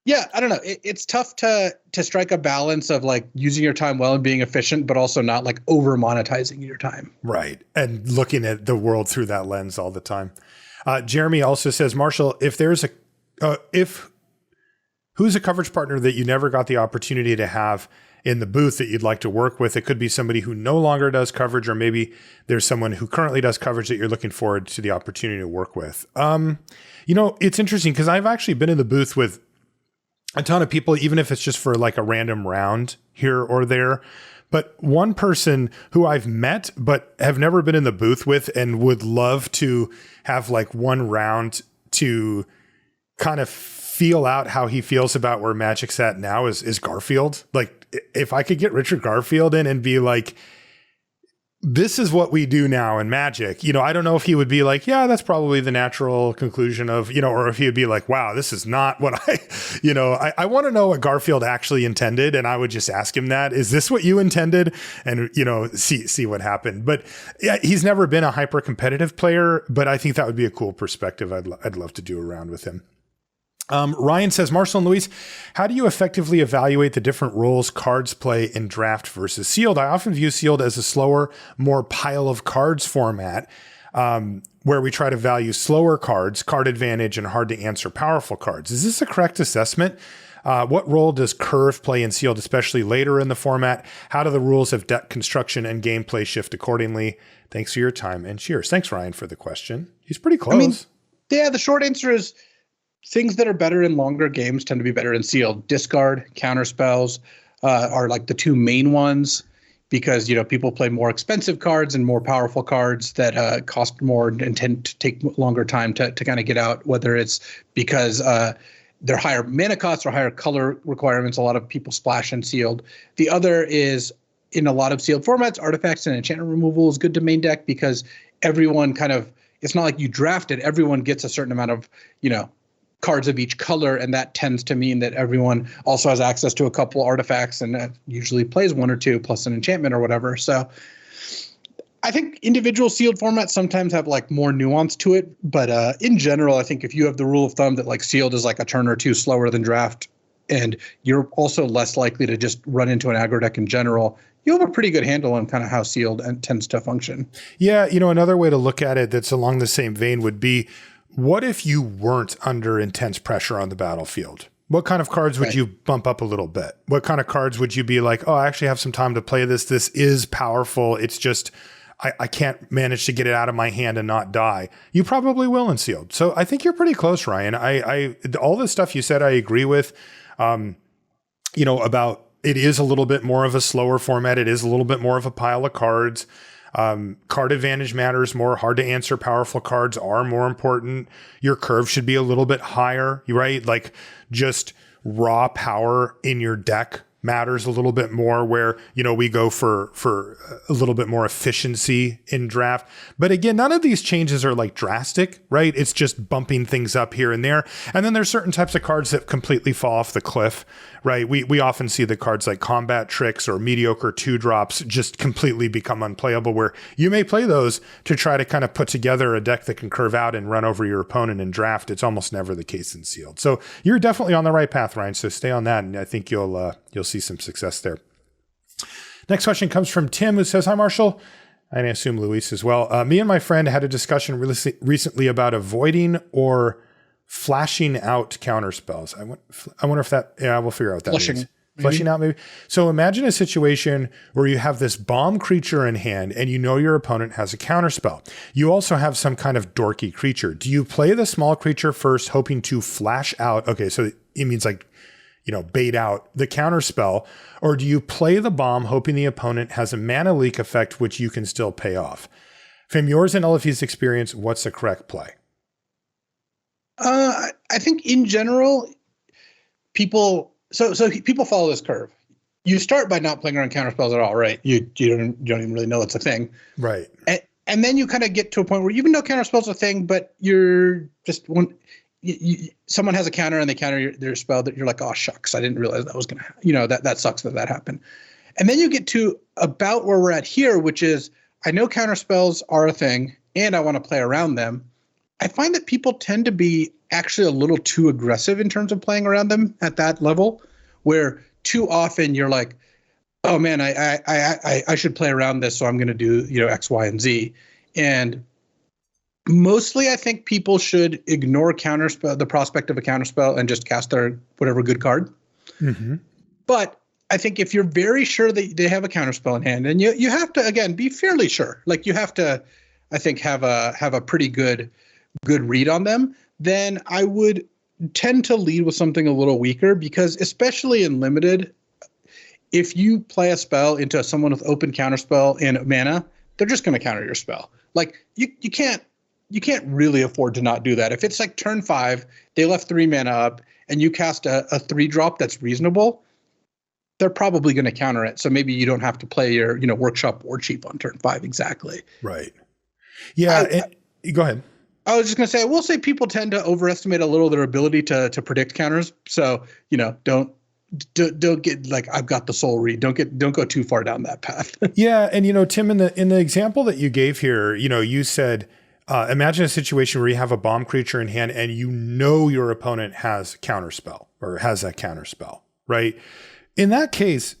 yeah, I don't know. It's tough to strike a balance of like using your time well and being efficient, but also not like over monetizing your time. Right. And looking at the world through that lens all the time. Jeremy also says, Marshall, who's a coverage partner that you never got the opportunity to have in the booth that you'd like to work with? It could be somebody who no longer does coverage, or maybe there's someone who currently does coverage that you're looking forward to the opportunity to work with. It's interesting because I've actually been in the booth with a ton of people, even if it's just for like a random round here or there. But one person who I've met but have never been in the booth with and would love to have like one round to kind of feel out how he feels about where Magic's at now is Garfield. Like if I could get Richard Garfield in and be like, this is what we do now in Magic, I don't know if he would be like, yeah, that's probably the natural conclusion of, or if he would be like, wow, this is not what I want to know what Garfield actually intended. And I would just ask him that, is this what you intended? And, see what happened. But yeah, he's never been a hyper competitive player, but I think that would be a cool perspective. I'd love to do a round with him. Ryan says, Marshall and Luis, how do you effectively evaluate the different roles cards play in draft versus sealed? I often view sealed as a slower, more pile of cards format, where we try to value slower cards, card advantage, and hard to answer powerful cards. Is this a correct assessment? What role does curve play in sealed, especially later in the format? How do the rules of deck construction and gameplay shift accordingly? Thanks for your time and cheers. Thanks, Ryan, for the question. He's pretty close. The short answer is things that are better in longer games tend to be better in sealed. Discard, counter spells are like the two main ones because, people play more expensive cards and more powerful cards that cost more and tend to take longer time to kind of get out, whether it's because they're higher mana costs or higher color requirements. A lot of people splash in sealed. The other is in a lot of sealed formats, artifacts and enchantment removal is good to main deck because everyone it's not like you draft it. Everyone gets a certain amount of, cards of each color, and that tends to mean that everyone also has access to a couple artifacts and usually plays one or two plus an enchantment or whatever. So I think individual sealed formats sometimes have like more nuance to it, but in general, I think if you have the rule of thumb that like sealed is like a turn or two slower than draft, and you're also less likely to just run into an aggro deck in general, you have a pretty good handle on kind of how sealed tends to function. Yeah, another way to look at it that's along the same vein would be, what if you weren't under intense pressure on the battlefield? What kind of cards would you bump up a little bit? What kind of cards would you be like, oh, I actually have some time to play this. This is powerful. It's just, I can't manage to get it out of my hand and not die. You probably will in sealed. So I think you're pretty close, Ryan. I all the stuff you said, I agree with, about it is a little bit more of a slower format. It is a little bit more of a pile of cards. Card advantage matters more. Hard to answer powerful cards are more important. Your curve should be a little bit higher, right? Like just raw power in your deck matters a little bit more, where, we go for a little bit more efficiency in draft. But again, none of these changes are like drastic, right? It's just bumping things up here and there. And then there's certain types of cards that completely fall off the cliff, right? We often see the cards like combat tricks or mediocre 2-drops just completely become unplayable, where you may play those to try to kind of put together a deck that can curve out and run over your opponent in draft. It's almost never the case in sealed. So you're definitely on the right path, Ryan. So stay on that, and I think you'll see some success there. Next question comes from Tim, who says, hi, Marshall. I assume Luis as well. Me and my friend had a discussion recently about avoiding or flashing out counter spells. I wonder if that, we'll figure out what that means. Fleshing out, maybe. So imagine a situation where you have this bomb creature in hand and your opponent has a counter spell. You also have some kind of dorky creature. Do you play the small creature first, hoping to flash out? Okay, so it means like, bait out the counter spell, or do you play the bomb hoping the opponent has a mana leak effect, which you can still pay off? From yours and Elifie's experience, what's the correct play? I think in general, people follow this curve. you start by not playing around counterspells at all, right? You don't even really know it's a thing. Right. And then you kind of get to a point where you even know counterspell's a thing, but you're just someone has a counter and they counter their spell that you're like, oh shucks, I didn't realize that was gonna happen. That sucks that happened. And then you get to about where we're at here, which is I know counterspells are a thing and I want to play around them. I find that people tend to be actually a little too aggressive in terms of playing around them at that level, where too often you're like, oh man, I should play around this, so I'm going to do X, Y, and Z. And mostly, I think people should ignore the prospect of a counterspell, and just cast their whatever good card. Mm-hmm. But I think if you're very sure that they have a counterspell in hand, and you have to again be fairly sure, like you have to, I think have a pretty good read on them, then I would tend to lead with something a little weaker, because especially in limited, if you play a spell into someone with open counterspell and mana, they're just going to counter your spell. Like you can't really afford to not do that. If it's like turn 5, they left 3 mana up, and you cast a 3-drop that's reasonable, they're probably going to counter it. So maybe you don't have to play your workshop war chief on turn 5 exactly. Right. Yeah. Go ahead. I was just going to say, I will say people tend to overestimate a little their ability to predict counters. So don't get like, I've got the soul read. Don't go too far down that path. Yeah. And Tim, in the example that you gave here, you said, imagine a situation where you have a bomb creature in hand and your opponent has counterspell or has a counterspell, right? In that case,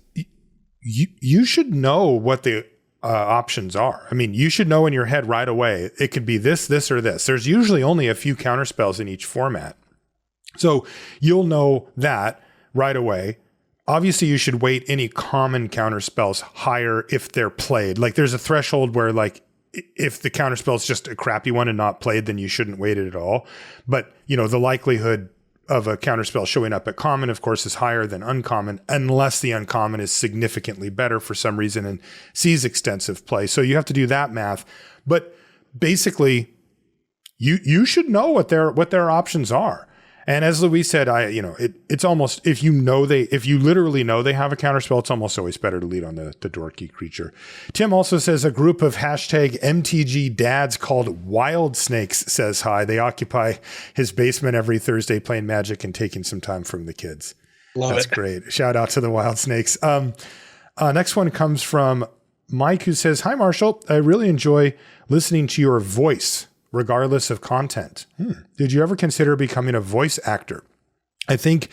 you should know what the options are. I mean, you should know in your head right away, it could be this, or this. There's usually only a few counterspells in each format. So you'll know that right away. Obviously, you should weight any common counterspells higher if they're played. Like there's a threshold where like if the counterspell is just a crappy one and not played, then you shouldn't weight it at all. But the likelihood of a counterspell showing up at common, of course, is higher than uncommon, unless the uncommon is significantly better for some reason and sees extensive play. So you have to do that math. But basically, you should know what their options are. And as Luis said, it's almost, if you literally know they have a counterspell, it's almost always better to lead on the dorky creature. Tim also says a group of #MTG dads called Wild Snakes says hi. They occupy his basement every Thursday playing Magic and taking some time from the kids. That's great. Shout out to the Wild Snakes. Next one comes from Mike, who says, hi, Marshall. I really enjoy listening to your voice, regardless of content. Did you ever consider becoming a voice actor? I think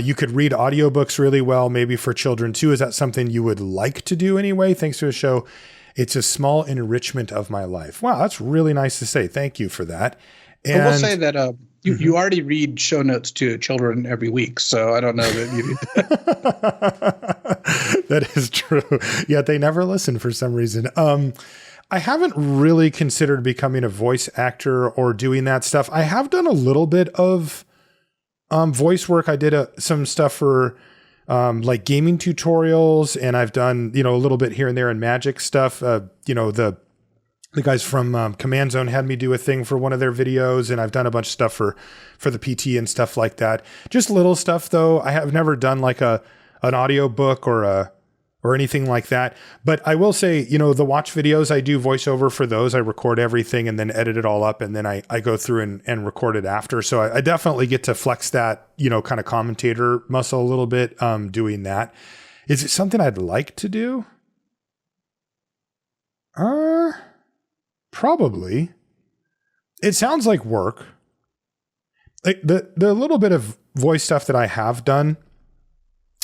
you could read audiobooks really well, maybe for children too. Is that something you would like to do anyway? Thanks to the show. It's a small enrichment of my life. Wow, that's really nice to say. Thank you for that. And I will say that you already read show notes to children every week, so I don't know that you do that. That is true. Yet they never listen for some reason. I haven't really considered becoming a voice actor or doing that stuff. I have done a little bit of voice work. I did some stuff for like gaming tutorials, and I've done, a little bit here and there in Magic stuff. The guys from Command Zone had me do a thing for one of their videos, and I've done a bunch of stuff for the PT and stuff like that. Just little stuff though. I have never done like an audio book or anything like that. But I will say, the watch videos, I do voiceover for those. I record everything and then edit it all up. And then I go through and record it after. So I definitely get to flex that, kind of commentator muscle a little bit, doing that. Is it something I'd like to do? Probably. It sounds like work. Like the little bit of voice stuff that I have done,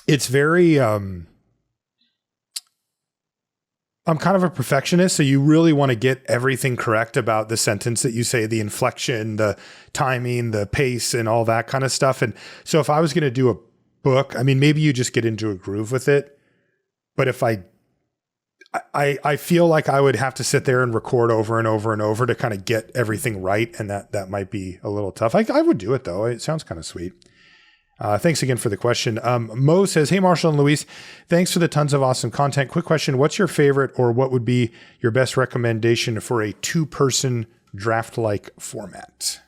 it's very, I'm kind of a perfectionist, so you really want to get everything correct about the sentence that you say, the inflection, the timing, the pace, and all that kind of stuff. And so if I was going to do a book, I mean, maybe you just get into a groove with it. But if I feel like I would have to sit there and record over and over and over to kind of get everything right. And that might be a little tough. I would do it though. It sounds kind of sweet. Thanks again for the question. Mo says, hey, Marshall and Luis, thanks for the tons of awesome content. Quick question. What's your favorite or what would be your best recommendation for a 2-person draft-like format?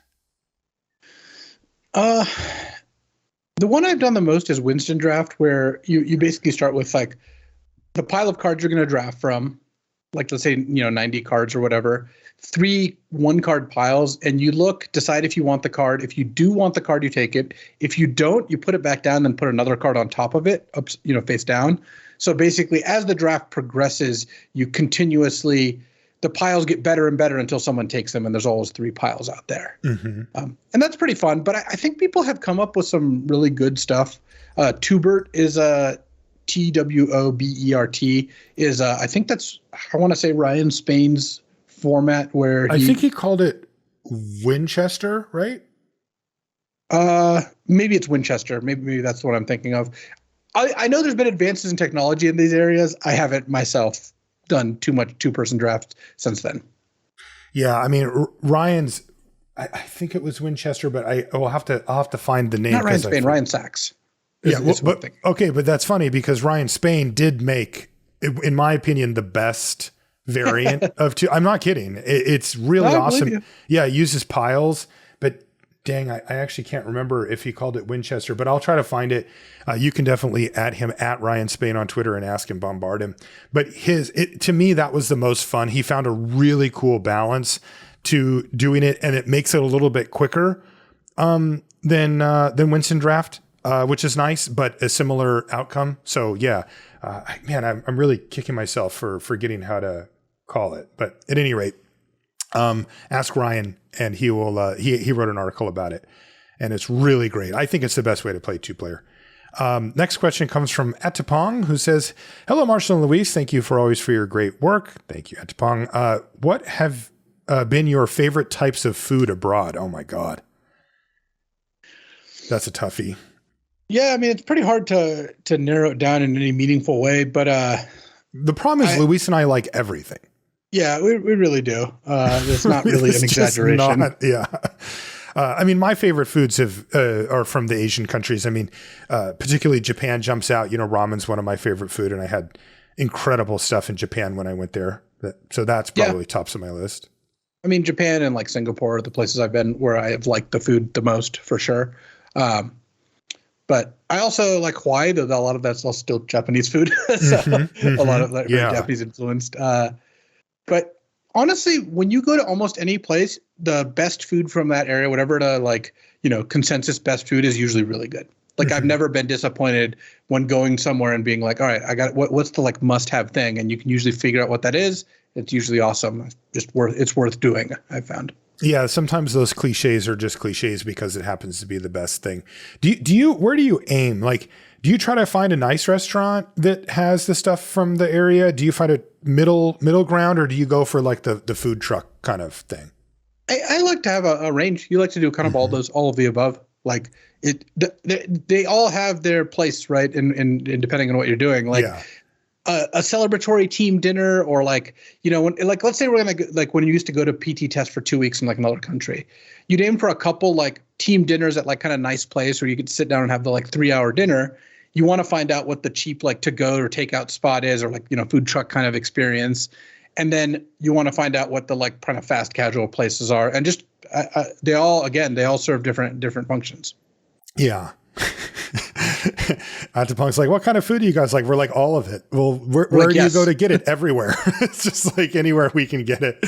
The one I've done the most is Winston Draft, where you basically start with like the pile of cards you're going to draft from, like let's say 90 cards or whatever, 3 1-card piles, and you decide if you want the card. If you do want the card, you take it. If you don't, you put it back down, then put another card on top of it, up face down. So basically, as the draft progresses, you continuously the piles get better and better until someone takes them, and there's always 3 piles out there. Mm-hmm. And that's pretty fun. But I think people have come up with some really good stuff. Tubert is a TWOBERT is I think that's I want to say Ryan Spain's format where I think he called it Winchester, right? Maybe it's Winchester. Maybe that's what I'm thinking of. I know there's been advances in technology in these areas. I haven't myself done too much 2-person drafts since then. Yeah, I mean Ryan's. I think it was Winchester, but I'll have to find the name. Not Ryan Spain, Ryan Sachs. But that's funny because Ryan Spain did make, in my opinion, the best variant of 2. I'm not kidding. It's really awesome. Yeah, it uses piles, but dang, I actually can't remember if he called it Winchester, but I'll try to find it. You can definitely add him at Ryan Spain on Twitter and ask him, bombard him. But to me, that was the most fun. He found a really cool balance to doing it, and it makes it a little bit quicker than Winston Draft. Which is nice, but a similar outcome. So yeah, man, I'm really kicking myself for forgetting how to call it. But at any rate, ask Ryan, and he will. He wrote an article about it, and it's really great. I think it's the best way to play 2-player. Next question comes from Atapong, who says, "Hello, Marshall and Luis. Thank you for your great work." Thank you, Atapong. What have been your favorite types of food abroad? Oh my God, that's a toughie. Yeah, I mean, it's pretty hard to narrow it down in any meaningful way, but the problem is Luis and I like everything. Yeah, we really do. It's not really an exaggeration. I mean, my favorite foods are from the Asian countries. I mean, particularly Japan jumps out. Ramen's one of my favorite food, and I had incredible stuff in Japan when I went there. So that's probably tops of my list. I mean, Japan and like Singapore are the places I've been where I have liked the food the most, for sure. But I also like Hawaii, though a lot of that's still Japanese food. So a lot of that very Japanese influenced. But honestly, when you go to almost any place, the best food from that area, whatever consensus best food is usually really good. Like I've never been disappointed when going somewhere and being like, all right, I got what's the like must have thing? And you can usually figure out what that is. It's usually awesome. It's worth doing, I've found. Yeah, sometimes those cliches are just cliches because it happens to be the best thing. Where do you aim? Like, do you try to find a nice restaurant that has the stuff from the area? Do you find a middle ground, or do you go for like the food truck kind of thing? I like to have a range. You like to do kind of all of the above. Like they all have their place, right? And depending on what you're doing, like. Yeah. A celebratory team dinner, or like, let's say we're going to like when you used to go to PT test for 2 weeks in like another country, you'd aim for a couple like team dinners at like kind of nice place where you could sit down and have the like 3-hour dinner. You want to find out what the cheap like to go or takeout spot is, or like, food truck kind of experience. And then you want to find out what the like kind of fast casual places are. And just they all serve different functions. Yeah. Atapunk's like, what kind of food do you guys like? We're like, all of it. Well, where do you go to get it? Everywhere. It's just like anywhere we can get it.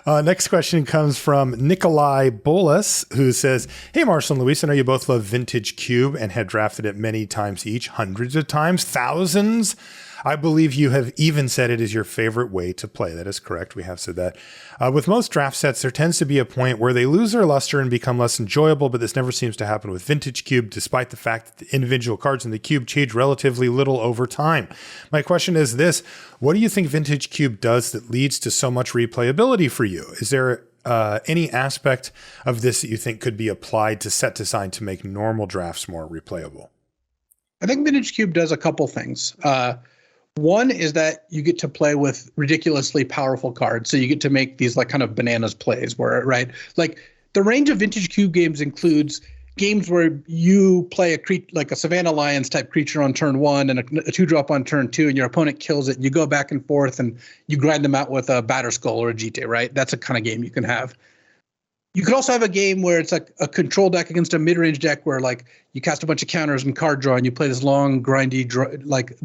Next question comes from Nikolai Bolas, who says, "Hey, Marshall and Luis, I know you both love Vintage Cube and had drafted it many times each, hundreds of times, thousands. I believe you have even said it is your favorite way to play." That is correct. We have said that. With most draft sets, there tends to be a point where they lose their luster and become less enjoyable, but this never seems to happen with Vintage Cube, despite the fact that the individual cards in the cube change relatively little over time. My question is this: what do you think Vintage Cube does that leads to so much replayability for you? Is there any aspect of this that you think could be applied to set design to make normal drafts more replayable? I think Vintage Cube does a couple things. One is that you get to play with ridiculously powerful cards. So you get to make these like kind of bananas plays where, right? Like the range of Vintage Cube games includes games where you play like a Savannah Lions type creature on turn 1 and a 2-drop on turn 2, and your opponent kills it. You go back and forth and you grind them out with a Batterskull or a Jite, right? That's a kind of game you can have. You could also have a game where it's like a control deck against a mid-range deck where like you cast a bunch of counters and card draw and you play this long, grindy,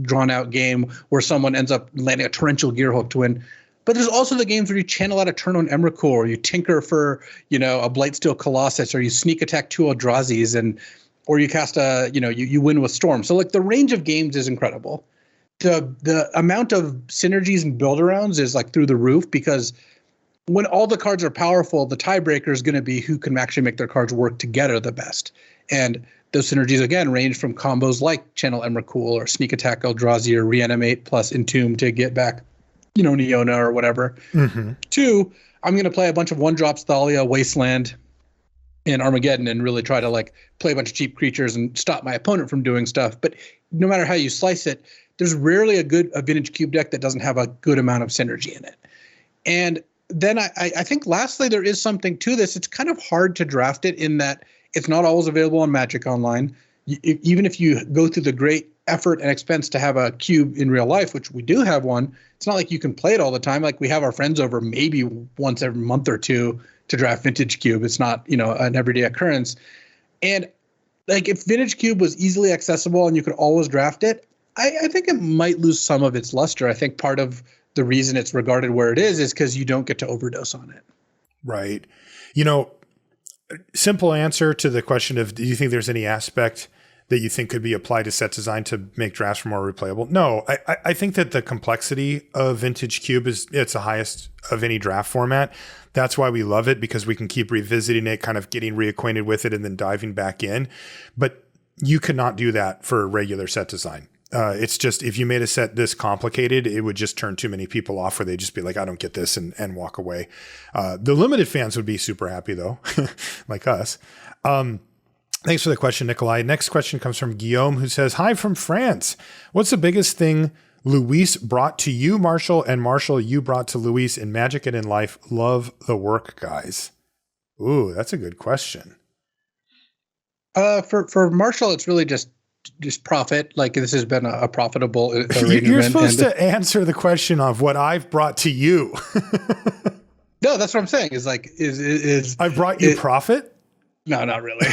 drawn out game where someone ends up landing a torrential Gearhook to win. But there's also the games where you channel out a turn on Emrakul, or you tinker for, a Blightsteel Colossus, or you sneak attack 2 Eldrazi's, or you cast you win with Storm. So like the range of games is incredible. The amount of synergies and build arounds is like through the roof, because when all the cards are powerful, the tiebreaker is going to be who can actually make their cards work together the best. And those synergies, again, range from combos like Channel Emrakul or Sneak Attack Eldrazi or Reanimate plus Entomb to get back, Neona or whatever. Mm-hmm. 2, I'm going to play a bunch of 1-drops, Thalia, Wasteland, and Armageddon and really try to like play a bunch of cheap creatures and stop my opponent from doing stuff. But no matter how you slice it, there's rarely a Vintage Cube deck that doesn't have a good amount of synergy in it. And then I think lastly, there is something to this. It's kind of hard to draft it in that it's not always available on Magic Online. Even if you go through the great effort and expense to have a cube in real life, which we do have one, it's not like you can play it all the time. Like we have our friends over maybe once every month or two to draft Vintage Cube. It's not, an everyday occurrence. And like if Vintage Cube was easily accessible and you could always draft it, I think it might lose some of its luster. I think part of the reason it's regarded where it is because you don't get to overdose on it. Right. Simple answer to the question of, do you think there's any aspect that you think could be applied to set design to make drafts more replayable? No, I think that the complexity of Vintage Cube it's the highest of any draft format. That's why we love it, because we can keep revisiting it, kind of getting reacquainted with it and then diving back in. But you could not do that for regular set design. It's just, if you made a set this complicated, it would just turn too many people off, where they'd just be like, I don't get this, and walk away. The limited fans would be super happy though, like us. Thanks for the question, Nikolai. Next question comes from Guillaume, who says, hi from France. What's the biggest thing Luis brought to you, Marshall, and Marshall, you brought to Luis in Magic and in life? Love the work, guys. Ooh, that's a good question. For Marshall, it's really just profit. Like this has been a profitable arrangement. You're supposed to answer the question of what I've brought to you. No, that's what I'm saying. Is I've brought you profit? No, not really.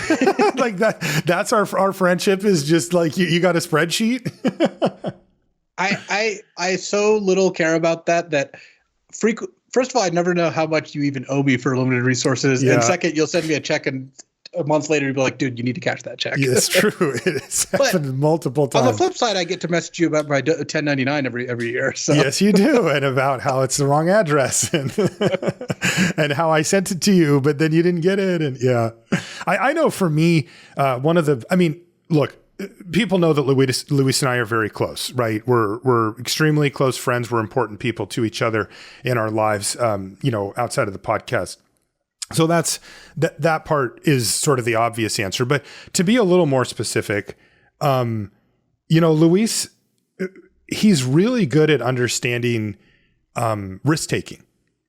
Like that's our friendship is just like you got a spreadsheet. I so little care about that first of all, I never know how much you even owe me for limited resources. Yeah. And second, you'll send me a check and a month later you'll be like, dude, you need to cash that check. Yeah, it's true. It's happened multiple times. On the flip side, I get to message you about my 1099 every year. So. Yes, you do. And about how it's the wrong address and and how I sent it to you, but then you didn't get it. And yeah, I know for me, look, people know that Luis and I are very close, right? We're extremely close friends. We're important people to each other in our lives, outside of the podcast. So that part is sort of the obvious answer. But to be a little more specific, Luis, he's really good at understanding risk taking,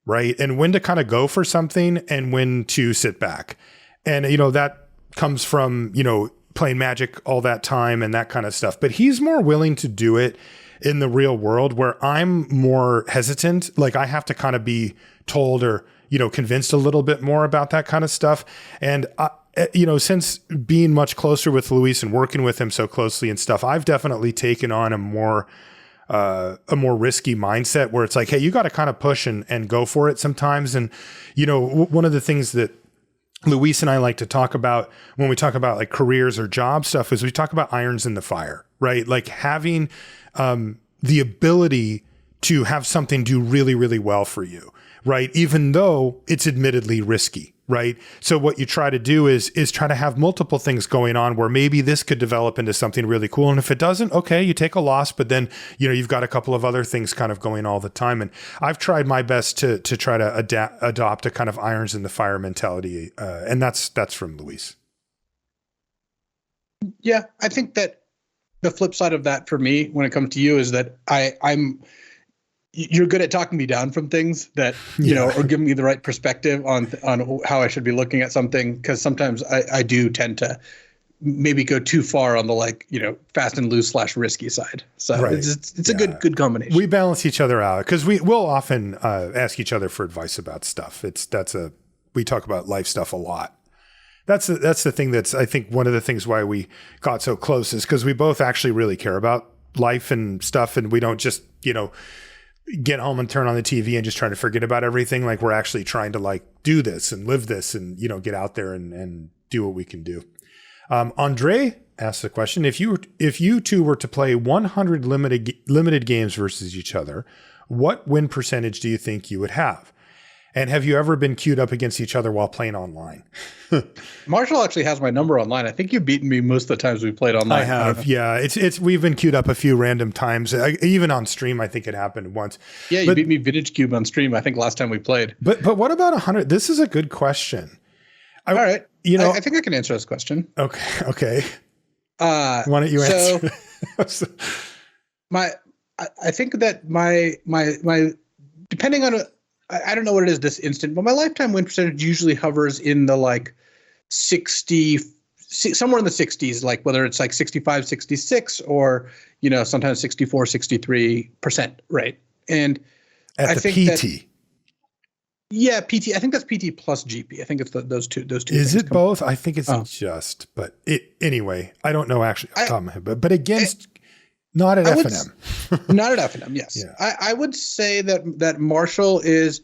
right? And when to kind of go for something and when to sit back. And, that comes from, playing Magic all that time and that kind of stuff. But he's more willing to do it in the real world, where I'm more hesitant. Like I have to kind of be told or, convinced a little bit more about that kind of stuff. And, since being much closer with Luis and working with him so closely and stuff, I've definitely taken on a more risky mindset where it's like, hey, you got to kind of push and go for it sometimes. And, one of the things that Luis and I like to talk about when we talk about like careers or job stuff is we talk about irons in the fire, right? Like having the ability to have something do really, really well for you, right? Even though it's admittedly risky, right? So what you try to do is try to have multiple things going on where maybe this could develop into something really cool. And if it doesn't, okay, you take a loss, but then, you've got a couple of other things kind of going all the time. And I've tried my best to try to adopt a kind of irons in the fire mentality. And that's from Luis. Yeah, I think that the flip side of that for me, when it comes to you, is that you're good at talking me down from things that, or giving me the right perspective on how I should be looking at something. Cause sometimes I do tend to maybe go too far on the fast and loose / risky side. So right. it's a good combination. We balance each other out because we'll often ask each other for advice about stuff. That's a we talk about life stuff a lot. That's the thing that's, I think, one of the things why we got so close is because we both actually really care about life and stuff, and we don't just, get home and turn on the TV and just try to forget about everything. Like, we're actually trying to like do this and live this and, get out there and do what we can do. Andre asks the question, if you two were to play 100 limited games versus each other, what win percentage do you think you would have? And have you ever been queued up against each other while playing online? Marshall actually has my number online. I think you've beaten me most of the times we played online. I have. Yeah. We've been queued up a few random times. Even on stream, I think it happened once. Yeah. You beat me Vintage Cube on stream, I think, last time we played. But what about 100? This is a good question. All right. I think I can answer this question. Okay. Why don't you answer? I think that my depending on I don't know what it is this instant, but my lifetime win percentage usually hovers in the like 60, somewhere in the 60s, like whether it's like 65, 66, or, sometimes 64, 63%. Right. And I think PT. Yeah, PT. I think that's PT plus GP. I think it's those two. Is it both? I think it's but anyway, I don't know actually. But against, not at F&M. Not at F&M, yes. Yeah. I would say that Marshall is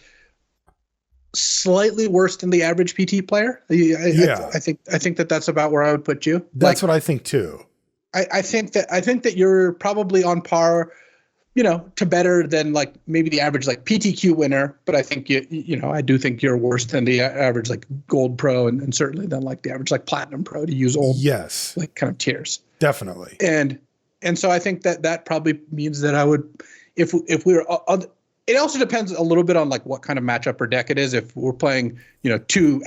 slightly worse than the average PT player. I think that's about where I would put you. That's what I think too. I think that you're probably on par, to better than like maybe the average like PTQ winner, but I think I do think you're worse than the average like gold pro and certainly than like the average like platinum pro, to use old like kind of tiers. Definitely. And so I think that probably means that I would, if we were, it also depends a little bit on like what kind of matchup or deck it is. If we're playing, two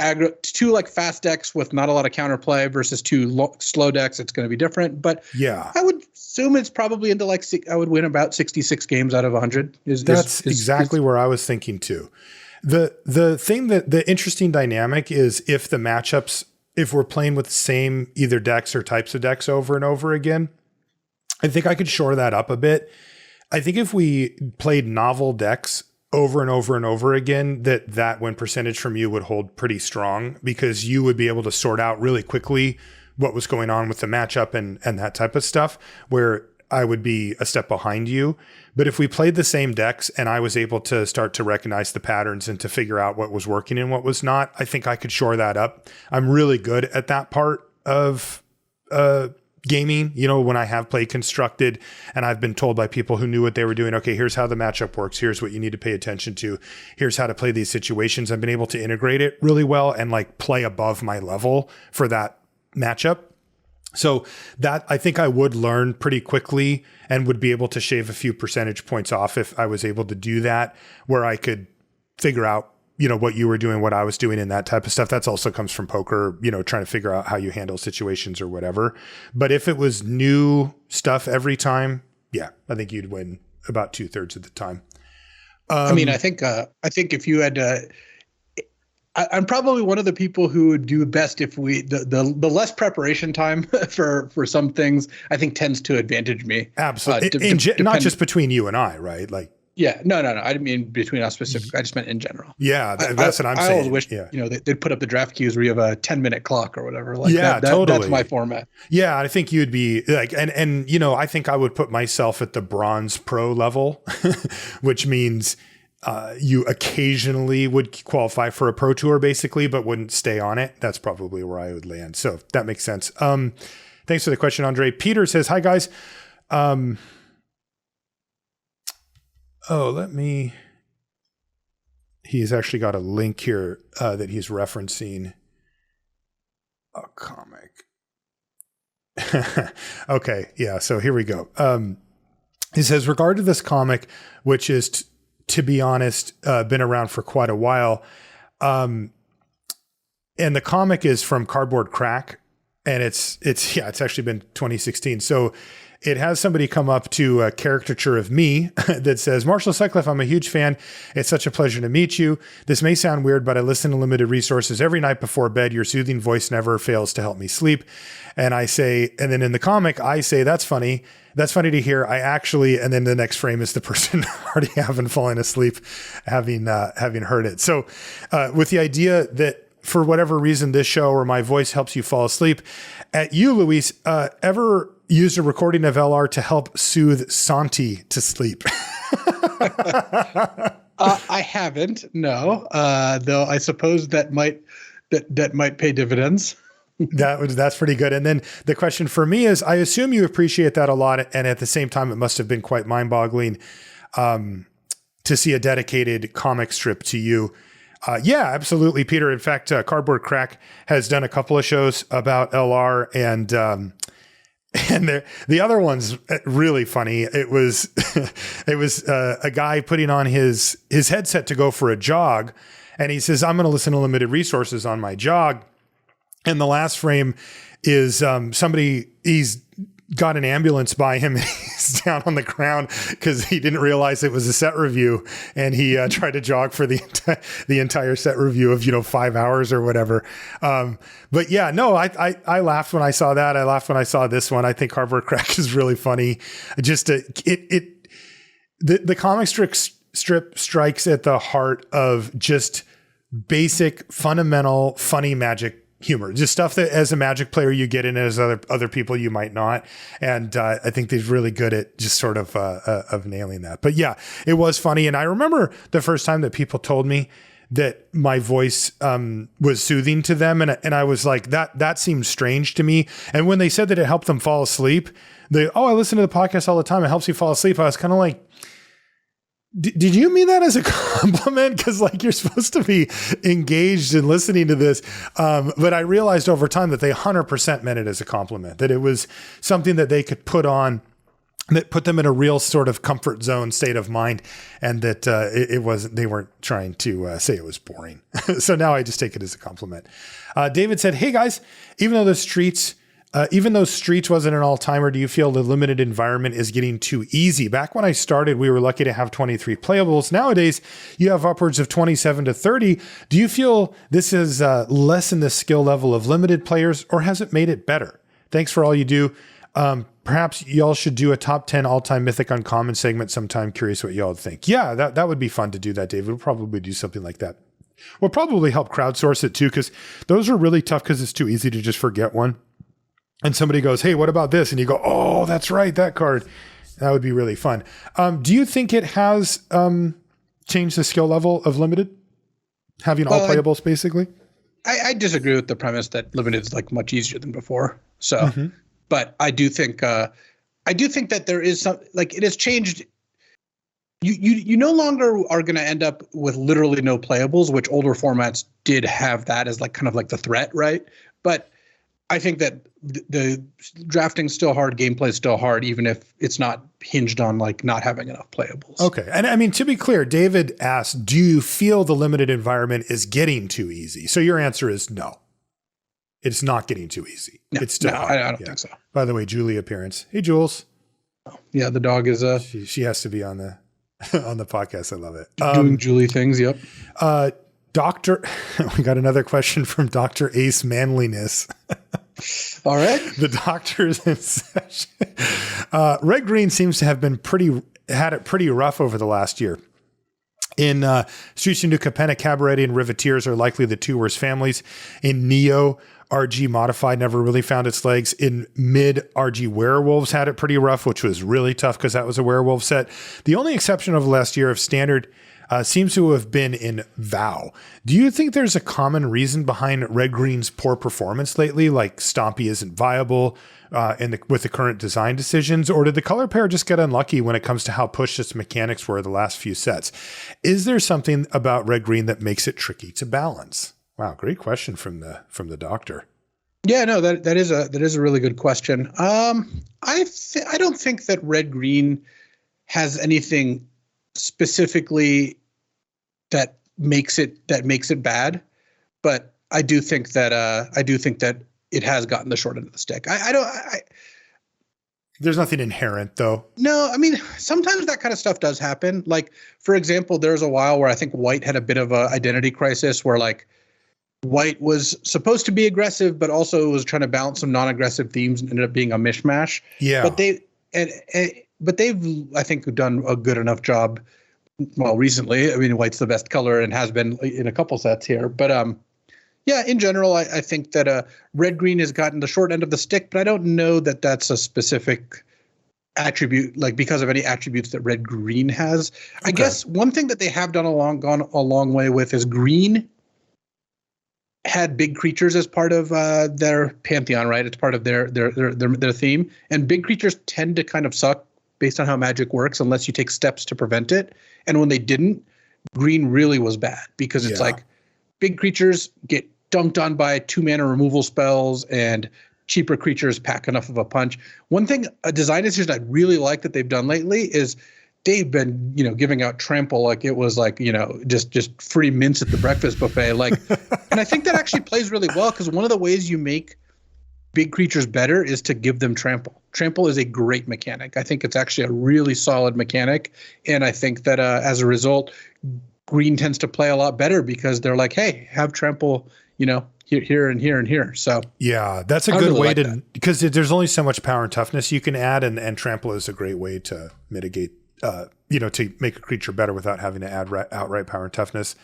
like fast decks with not a lot of counterplay versus two slow decks, it's going to be different. But yeah, I would assume it's probably into like, I would win about 66 games out of 100. That's exactly where I was thinking too. The thing the interesting dynamic is if the matchups, if we're playing with the same either decks or types of decks over and over again, I think I could shore that up a bit. I think if we played novel decks over and over and over again, that win percentage from you would hold pretty strong, because you would be able to sort out really quickly what was going on with the matchup and that type of stuff, where I would be a step behind you. But if we played the same decks and I was able to start to recognize the patterns and to figure out what was working and what was not, I think I could shore that up. I'm really good at that part of gaming, when I have played constructed and I've been told by people who knew what they were doing, okay, here's how the matchup works. Here's what you need to pay attention to. Here's how to play these situations. I've been able to integrate it really well and like play above my level for that matchup. So that I think I would learn pretty quickly and would be able to shave a few percentage points off if I was able to do that, where I could figure out what you were doing, what I was doing, and that type of stuff. That's also comes from poker, trying to figure out how you handle situations or whatever. But if it was new stuff every time, yeah, I think you'd win about 2/3 of the time. I think if you had I'm probably one of the people who would do best if the less preparation time for some things, I think tends to advantage me. Absolutely. Not just between you and I, right? Like, yeah, no. I didn't mean between us specifically. I just meant in general. Yeah, that's what I'm saying. I always wish, they'd put up the draft queues where you have a 10-minute clock or whatever. Like totally. That's my format. Yeah, I think you'd be like, and I think I would put myself at the bronze pro level, which means you occasionally would qualify for a pro tour basically, but wouldn't stay on it. That's probably where I would land. So that makes sense. Thanks for the question, Andre. Peter says, hi guys. He's actually got a link here that he's referencing a comic. Okay. Yeah. So here we go. He says, regard to this comic, which is, to be honest, been around for quite a while. And the comic is from Cardboard Crack. and it's actually been 2016. So it has somebody come up to a caricature of me that says, Marshall Sutcliffe, I'm a huge fan. It's such a pleasure to meet you. This may sound weird, but I listen to limited resources every night before bed. Your soothing voice never fails to help me sleep. And I say, and then in the comic, I say, that's funny. That's funny to hear. I actually, and then the next frame is the person already having fallen asleep, having heard it. So with the idea that for whatever reason, this show or my voice helps you fall asleep, at you, Luis, ever used a recording of LR to help soothe Santi to sleep? I haven't, no. Though I suppose that might pay dividends. That's pretty good. And then the question for me is, I assume you appreciate that a lot, and at the same time, it must have been quite mind-boggling to see a dedicated comic strip to you. Yeah, absolutely, Peter. In fact, Cardboard Crack has done a couple of shows about LR, and the other one's really funny. It was a guy putting on his headset to go for a jog, and he says, "I'm going to listen to limited resources on my jog." And the last frame is he's got an ambulance by him and he's down on the ground because he didn't realize it was a set review, and he tried to jog for the entire set review of 5 hours or whatever. But yeah, no, I laughed when I saw that. I laughed when I saw this one. I think Cardboard Crack is really funny. Just the comic strip strikes at the heart of just basic, fundamental, funny magic humor, just stuff that as a Magic player you get in, as other people you might not. And I think they're really good at just sort of nailing that. But yeah, it was funny. And I remember the first time that people told me that my voice was soothing to them, and I was like, that seems strange to me. And when they said that it helped them fall asleep, I listen to the podcast all the time, it helps you fall asleep. I was kind of like, did you mean that as a compliment? Because you're supposed to be engaged in listening to this. But I realized over time that they 100% meant it as a compliment, that it was something that they could put on that put them in a real sort of comfort zone state of mind, and that they weren't trying to say it was boring. So now I just take it as a compliment. David said, "Hey guys, even though Streets wasn't an all-timer, do you feel the limited environment is getting too easy? Back when I started, we were lucky to have 23 playables. Nowadays, you have upwards of 27 to 30. Do you feel this has lessened the skill level of limited players, or has it made it better? Thanks for all you do. Perhaps y'all should do a top 10 all-time Mythic Uncommon segment sometime. Curious what y'all think." Yeah, that would be fun to do that, David. We'll probably do something like that. We'll probably help crowdsource it too, because those are really tough because it's too easy to just forget one. And somebody goes, "Hey, what about this?" And you go, "Oh, that's right, that card." That would be really fun. Do you think it has changed the skill level of limited? Having all playables, basically? I disagree with the premise that limited is much easier than before. So, but I do think that there is some, it has changed. You no longer are going to end up with literally no playables, which older formats did have that as kind of the threat, right? But I think that the drafting's still hard, gameplay's still hard, even if it's not hinged on not having enough playables. Okay. And I mean, to be clear, David asked, do you feel the limited environment is getting too easy? So your answer is no. It's not getting too easy. No, it's still hard. I don't think so. By the way, Julie appearance. Hey, Jules. Oh, yeah, the dog is she has to be on the on the podcast. I love it. Doing Julie things, yep. We got another question from Dr. Ace Manliness. All right. The doctor's in session. Red Green seems to have been had it pretty rough over the last year. In Streets of New Capenna, Cabaret and Riveteers are likely the two worst families. In Neo, RG Modified never really found its legs. In Mid, RG Werewolves had it pretty rough, which was really tough because that was a werewolf set. The only exception of last year of Standard seems to have been in Vow. Do you think there's a common reason behind Red Green's poor performance lately, like Stompy isn't viable with the current design decisions, or did the color pair just get unlucky when it comes to how pushed its mechanics were the last few sets? Is there something about Red Green that makes it tricky to balance? Wow, great question from the doctor. Yeah, no, that is a really good question. I don't think that Red Green has anything specifically that makes it bad, but I do think that it has gotten the short end of the stick. There's nothing inherent though. No, I mean, sometimes that kind of stuff does happen. Like, for example, there's a while where I think white had a bit of a identity crisis where like white was supposed to be aggressive, but also was trying to balance some non-aggressive themes and ended up being a mishmash. Yeah. But they've, I think, done a good enough job. Well, recently, I mean, white's the best color and has been in a couple sets here. But yeah, in general, I think that red-green has gotten the short end of the stick, but I don't know that that's a specific attribute, like because of any attributes that red-green has. Okay. I guess one thing that they have gone a long way with is green had big creatures as part of their pantheon, right? It's part of their theme, and big creatures tend to kind of suck based on how Magic works, unless you take steps to prevent it. And when they didn't, green really was bad because it's like big creatures get dunked on by 2-mana removal spells, and cheaper creatures pack enough of a punch. One thing, a design decision I really like that they've done lately is they've been, giving out trample like it was like, just free mints at the breakfast buffet. Like, and I think that actually plays really well because one of the ways you make big creatures better is to give them trample. Trample is a great mechanic. I think it's actually a really solid mechanic. And I think that as a result, green tends to play a lot better because they're like, hey, have trample, here and here and here. So yeah, that's a good really way to, because there's only so much power and toughness you can add, and trample is a great way to mitigate, to make a creature better without having to add outright power and toughness.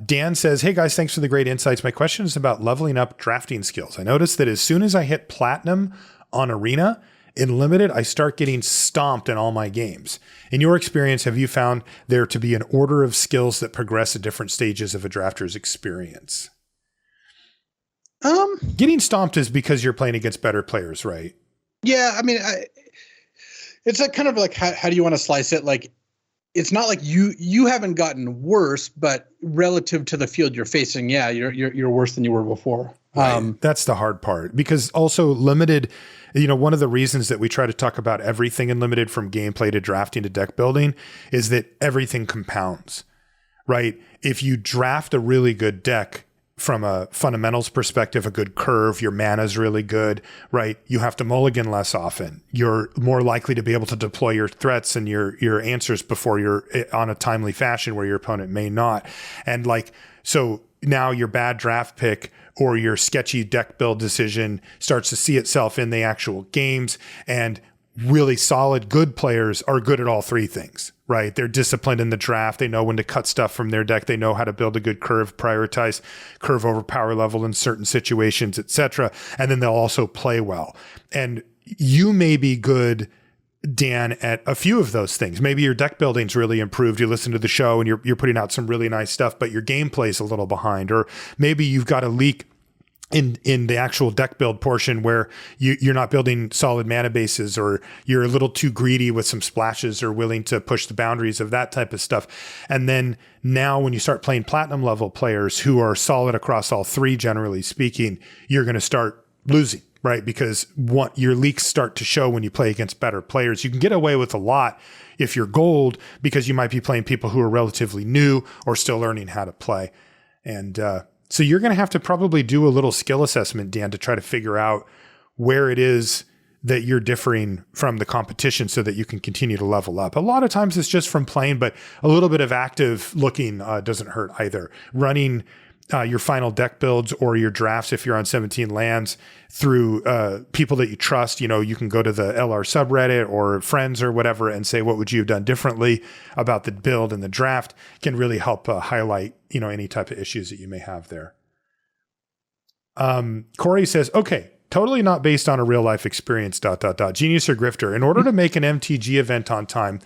Dan says, hey guys, thanks for the great insights. My question is about leveling up drafting skills. I noticed that as soon as I hit platinum on Arena, in Limited, I start getting stomped in all my games. In your experience, have you found there to be an order of skills that progress at different stages of a drafter's experience? Getting stomped is because you're playing against better players, right? Yeah, I mean, it's like kind of like how do you want to slice it? Like, it's not like you haven't gotten worse, but relative to the field you're facing, yeah, you're worse than you were before. Right. That's the hard part, because also Limited, one of the reasons that we try to talk about everything in Limited, from gameplay to drafting to deck building, is that everything compounds, right? If you draft a really good deck from a fundamentals perspective, a good curve, your mana is really good, right? You have to mulligan less often. You're more likely to be able to deploy your threats and your answers before you're on a timely fashion where your opponent may not. And so now your bad draft pick or your sketchy deck build decision starts to see itself in the actual games, and really solid, good players are good at all three things, right? They're disciplined in the draft. They know when to cut stuff from their deck. They know how to build a good curve, prioritize curve over power level in certain situations, etc. And then they'll also play well. And you may be good, Dan, at a few of those things. Maybe your deck building's really improved. You listen to the show and you're putting out some really nice stuff, but your gameplay's a little behind. Or maybe you've got a leak in the actual deck build portion where you're not building solid mana bases, or you're a little too greedy with some splashes, or willing to push the boundaries of that type of stuff. And then now when you start playing platinum level players who are solid across all three, generally speaking, you're going to start losing, right? Because your leaks start to show when you play against better players. You can get away with a lot if you're gold, because you might be playing people who are relatively new or still learning how to play. And, so you're going to have to probably do a little skill assessment, Dan, to try to figure out where it is that you're differing from the competition so that you can continue to level up. A lot of times it's just from playing, but a little bit of active looking doesn't hurt either. Running your final deck builds or your drafts, if you're on 17 lands, through people that you trust. You can go to the LR subreddit or friends or whatever and say, what would you have done differently about the build and the draft, can really help highlight, any type of issues that you may have there. Corey says, okay, totally not based on a real life experience, ... Genius or grifter. In order to make an MTG event on time,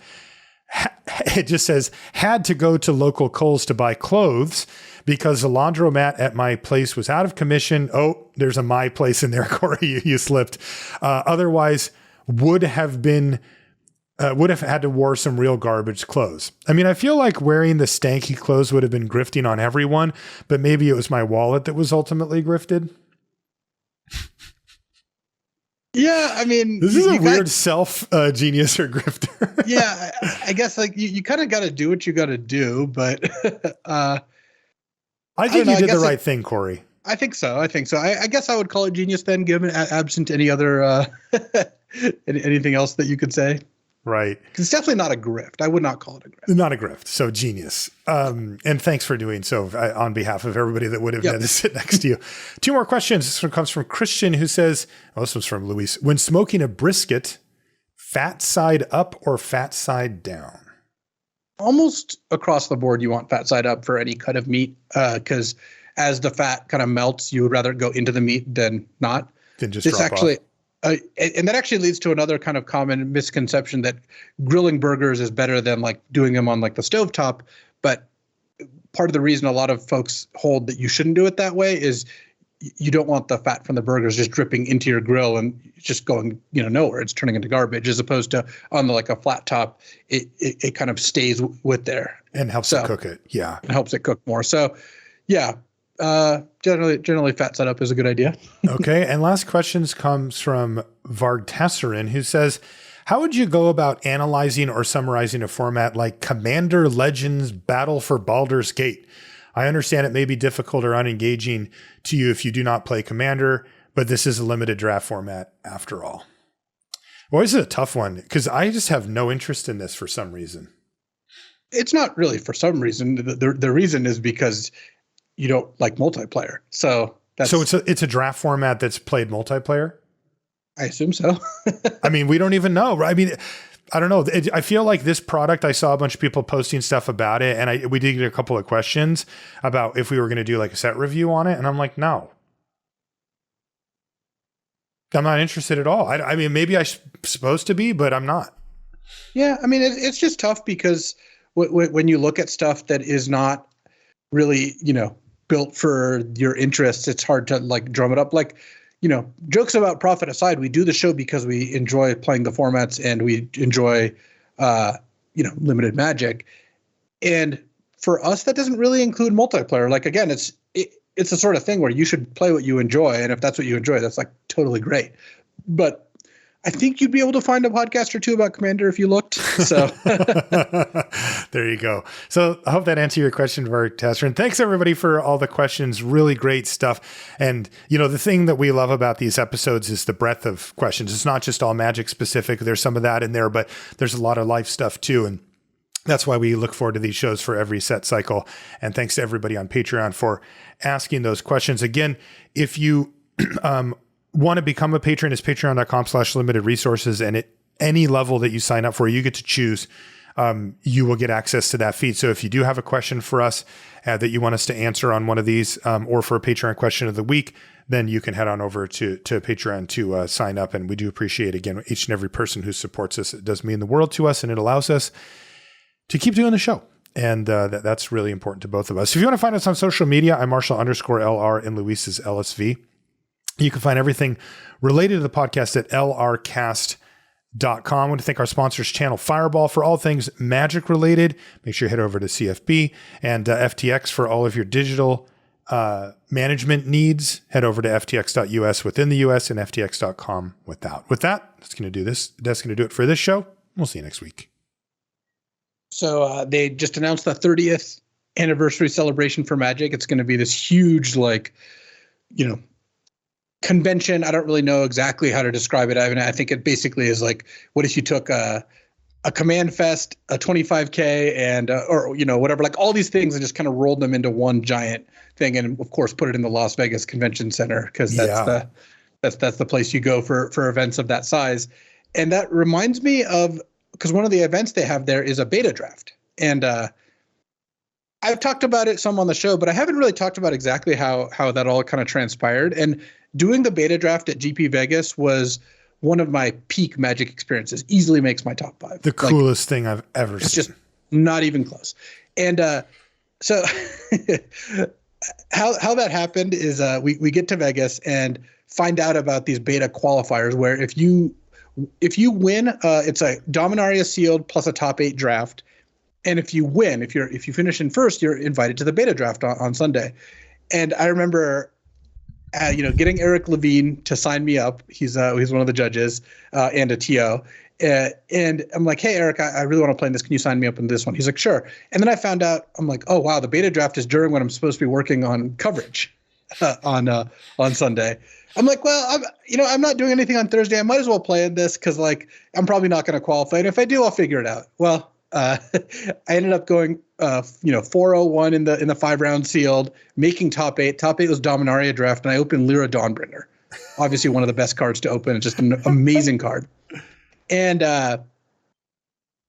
it just says, had to go to local Kohl's to buy clothes because the laundromat at my place was out of commission. Oh, there's a my place in there, Corey. You slipped. Otherwise, would have had to wear some real garbage clothes. I mean, I feel like wearing the stanky clothes would have been grifting on everyone, but maybe it was my wallet that was ultimately grifted. Yeah, I mean, this is a weird genius or grifter. Yeah, I guess you kind of got to do what you got to do, but I think you did the right thing, Corey. I think so. I guess I would call it genius then, given absent any other anything else that you could say. Right. It's definitely not a grift. I would not call it a grift. Not a grift. So genius. And thanks for doing so on behalf of everybody that would have had to sit next to you. 2 more questions. This one comes from Christian, who says, this one's from Luis. When smoking a brisket, fat side up or fat side down? Almost across the board, you want fat side up for any cut of meat, because as the fat kind of melts, you would rather go into the meat than not. Then just drop off. And that actually leads to another kind of common misconception that grilling burgers is better than like doing them on like the stovetop. But part of the reason a lot of folks hold that you shouldn't do it that way is you don't want the fat from the burgers just dripping into your grill and just going, nowhere. It's turning into garbage, as opposed to on like a flat top, it kind of stays with there and helps it cook it. Yeah. It helps it cook more. So yeah. Generally fat setup is a good idea. Okay. And last questions comes from Varg who says, how would you go about analyzing or summarizing a format like Commander Legends Battle for Baldur's Gate? I understand it may be difficult or unengaging to you if you do not play Commander, but this is a limited draft format after all. Well, this is a tough one because I just have no interest in this for some reason. It's not really for some reason. The reason is because you don't like multiplayer. So it's a draft format that's played multiplayer? I assume so. I mean, we don't even know. I mean, I don't know. I feel like this product, I saw a bunch of people posting stuff about it, and we did get a couple of questions about if we were going to do like a set review on it. And I'm like, no. I'm not interested at all. I mean, maybe I'm supposed to be, but I'm not. Yeah. I mean, it's just tough because when you look at stuff that is not really, built for your interests, it's hard to like drum it up. Like, jokes about profit aside, we do the show because we enjoy playing the formats and we enjoy, limited Magic. And for us, that doesn't really include multiplayer. Like, again, it's the sort of thing where you should play what you enjoy. And if that's what you enjoy, that's like totally great. But I think you'd be able to find a podcast or two about Commander if you looked. So there you go. So I hope that answered your question, Varg. And thanks everybody for all the questions. Really great stuff. And the thing that we love about these episodes is the breadth of questions. It's not just all Magic specific. There's some of that in there, but there's a lot of life stuff too. And that's why we look forward to these shows for every set cycle. And thanks to everybody on Patreon for asking those questions. Again, if you, want to become a patron, is patreon.com/limited resources. And at any level that you sign up for, you get to choose. You will get access to that feed. So if you do have a question for us that you want us to answer on one of these, or for a Patreon question of the week, then you can head on over to Patreon to sign up. And we do appreciate, again, each and every person who supports us. It does mean the world to us, and it allows us to keep doing the show. And that's really important to both of us. If you want to find us on social media, I'm Marshall_LR and Luis is LSV. You can find everything related to the podcast at lrcast.com. I want to thank our sponsors, Channel Fireball, for all things Magic related. Make sure you head over to CFB, and FTX for all of your digital management needs. Head over to ftx.us within the US and ftx.com without. With that, that's going to do this. That's going to do it for this show. We'll see you next week. So they just announced the 30th anniversary celebration for Magic. It's going to be this huge, convention. I don't really know exactly how to describe it. I think it basically is like, what if you took a Command Fest, a 25K, and or whatever, like all these things, and just kind of rolled them into one giant thing, and of course put it in the Las Vegas Convention Center because that's the place you go for events of that size. And that reminds me of, because one of the events they have there is a beta draft, and I've talked about it some on the show, but I haven't really talked about exactly how that all kind of transpired. And doing the beta draft at GP Vegas was one of my peak Magic experiences. Easily makes my top 5. The coolest thing I've ever seen. It's just not even close. And so how that happened is we get to Vegas and find out about these beta qualifiers where if you win, it's a Dominaria sealed plus a top 8 draft. And if you win, if you finish in first, you're invited to the beta draft on Sunday. And I remember, getting Eric Levine to sign me up. He's one of the judges and a TO. And I'm like, hey, Eric, I really want to play in this. Can you sign me up in this one? He's like, sure. And then I found out, I'm like, oh, wow, the beta draft is during when I'm supposed to be working on coverage. on Sunday. I'm like, well, I'm not doing anything on Thursday. I might as well play in this because like I'm probably not going to qualify. And if I do, I'll figure it out. Well, I ended up going 401 in the 5-round sealed, making top 8. Top 8 was Dominaria draft, and I opened Lyra Dawnbringer. Obviously, one of the best cards to open. It's just an amazing card. And I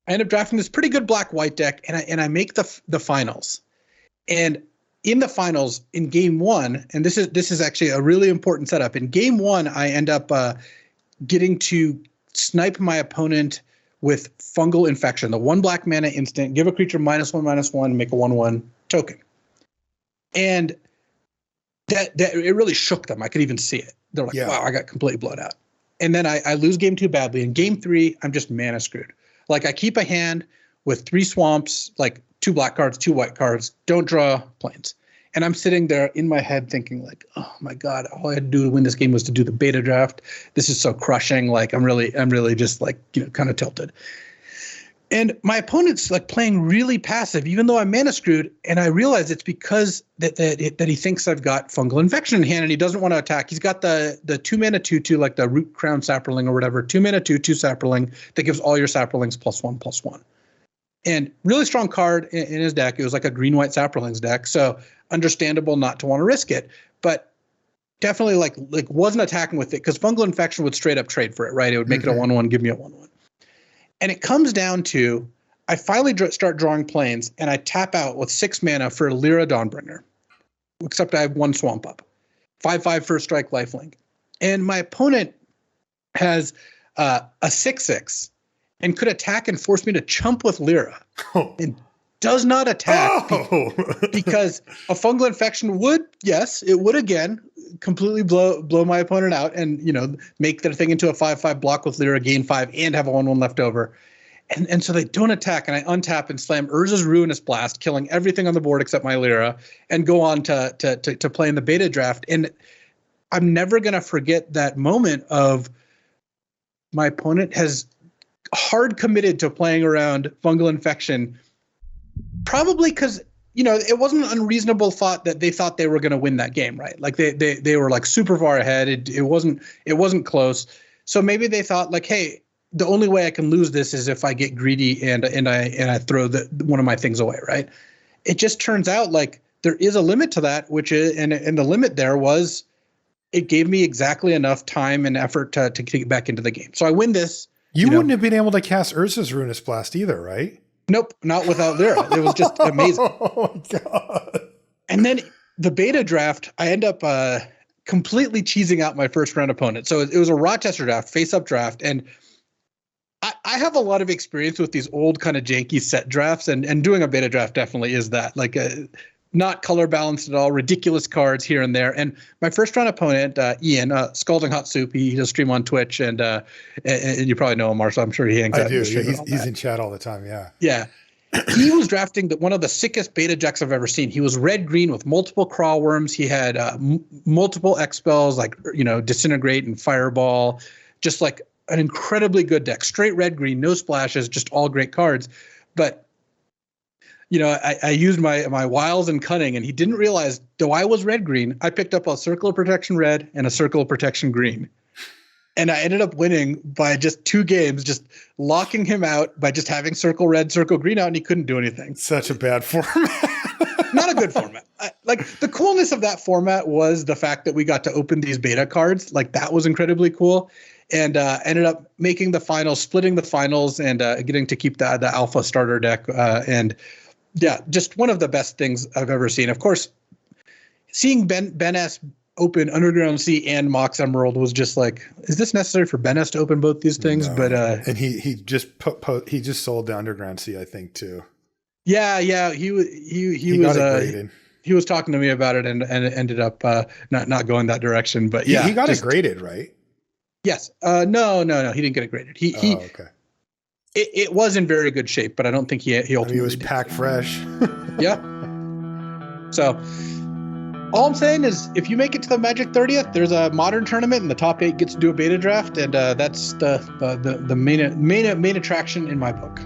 end up drafting this pretty good black-white deck, and I make the finals. And in the finals, in game 1, and this is actually a really important setup. In game 1, I end up getting to snipe my opponent with Fungal Infection, the 1 black mana instant, give a creature -1/-1, make a 1/1 token. And that it really shook them. I could even see it. They're like, wow, I got completely blown out. And then I lose game 2 badly. In game 3, I'm just mana screwed. Like I keep a hand with 3 swamps, like 2 black cards, 2 white cards, don't draw planes. And I'm sitting there in my head thinking like, oh my God, all I had to do to win this game was to do the beta draft. This is so crushing. Like I'm really just like, kind of tilted. And my opponent's like playing really passive, even though I'm mana screwed. And I realize it's because that he thinks I've got Fungal Infection in hand and he doesn't want to attack. He's got the 2 mana 2/2, like the Root Crown Saproling or whatever, 2 mana 2/2 Saproling that gives all your Saprolings +1/+1. And really strong card in his deck. It was like a green-white Saprolings deck. So understandable not to want to risk it. But definitely like wasn't attacking with it because Fungal Infection would straight up trade for it, right? It would make it a 1/1, give me a 1/1. And it comes down to, I finally start drawing planes, and I tap out with 6 mana for Lyra Dawnbringer, except I have 1 swamp up. 5/5 first strike lifelink. And my opponent has a 6/6 and could attack and force me to chump with Lyra. And does not attack because a Fungal Infection would, yes, it would again completely blow my opponent out and, make their thing into a 5/5 block with Lyra, gain 5, and have a 1/1 left over. And so they don't attack, and I untap and slam Urza's Ruinous Blast, killing everything on the board except my Lyra, and go on to play in the beta draft. And I'm never going to forget that moment of my opponent has hard committed to playing around Fungal Infection, probably because it wasn't an unreasonable thought that they thought they were going to win that game, right? Like they were like super far ahead. It wasn't close. So maybe they thought like, hey, the only way I can lose this is if I get greedy and I throw one of my things away, right? It just turns out like there is a limit to that, which is and the limit there was it gave me exactly enough time and effort to get back into the game. So I win this. You wouldn't have been able to cast Urza's Ruinous Blast either, right? Nope, not without Lyra. It was just amazing. Oh my God. And then the beta draft, I end up completely cheesing out my first round opponent. So it was a Rochester draft, face-up draft. And I have a lot of experience with these old kind of janky set drafts. And doing a beta draft definitely is that. Like not color balanced at all, ridiculous cards here and there. And my first round opponent, Ian, Scalding Hot Soup, he does stream on Twitch, and you probably know him, Marshall. I'm sure he hangs out. I do. He's in chat all the time. Yeah. Yeah. He was drafting one of the sickest beta decks I've ever seen. He was red-green with multiple crawl worms. He had multiple X spells like Disintegrate and Fireball, just like an incredibly good deck. Straight red-green, no splashes, just all great cards. But I used my wiles and cunning, and he didn't realize, though I was red-green, I picked up a Circle of Protection red and a Circle of Protection green. And I ended up winning by just 2 games, just locking him out by just having Circle red, Circle green out, and he couldn't do anything. Such a bad format. Not a good format. Like the coolness of that format was the fact that we got to open these beta cards. Like that was incredibly cool. And ended up making the finals, splitting the finals, and getting to keep the alpha starter deck. And yeah, just one of the best things I've ever seen. Of course, seeing Ben S open Underground Sea and Mox Emerald was just like, is this necessary for Ben S to open both these things? No. But and he just he just sold the Underground Sea, I think, too. Yeah, he was graded. He was talking to me about it and it ended up not going that direction. But yeah, he got it graded, right? Yes. No, he didn't get it graded. Okay. It was in very good shape, but I don't think he ultimately he was packed fresh. Yeah. So all I'm saying is if you make it to the Magic 30th, there's a modern tournament and the top 8 gets to do a beta draft, and that's the main attraction in my book.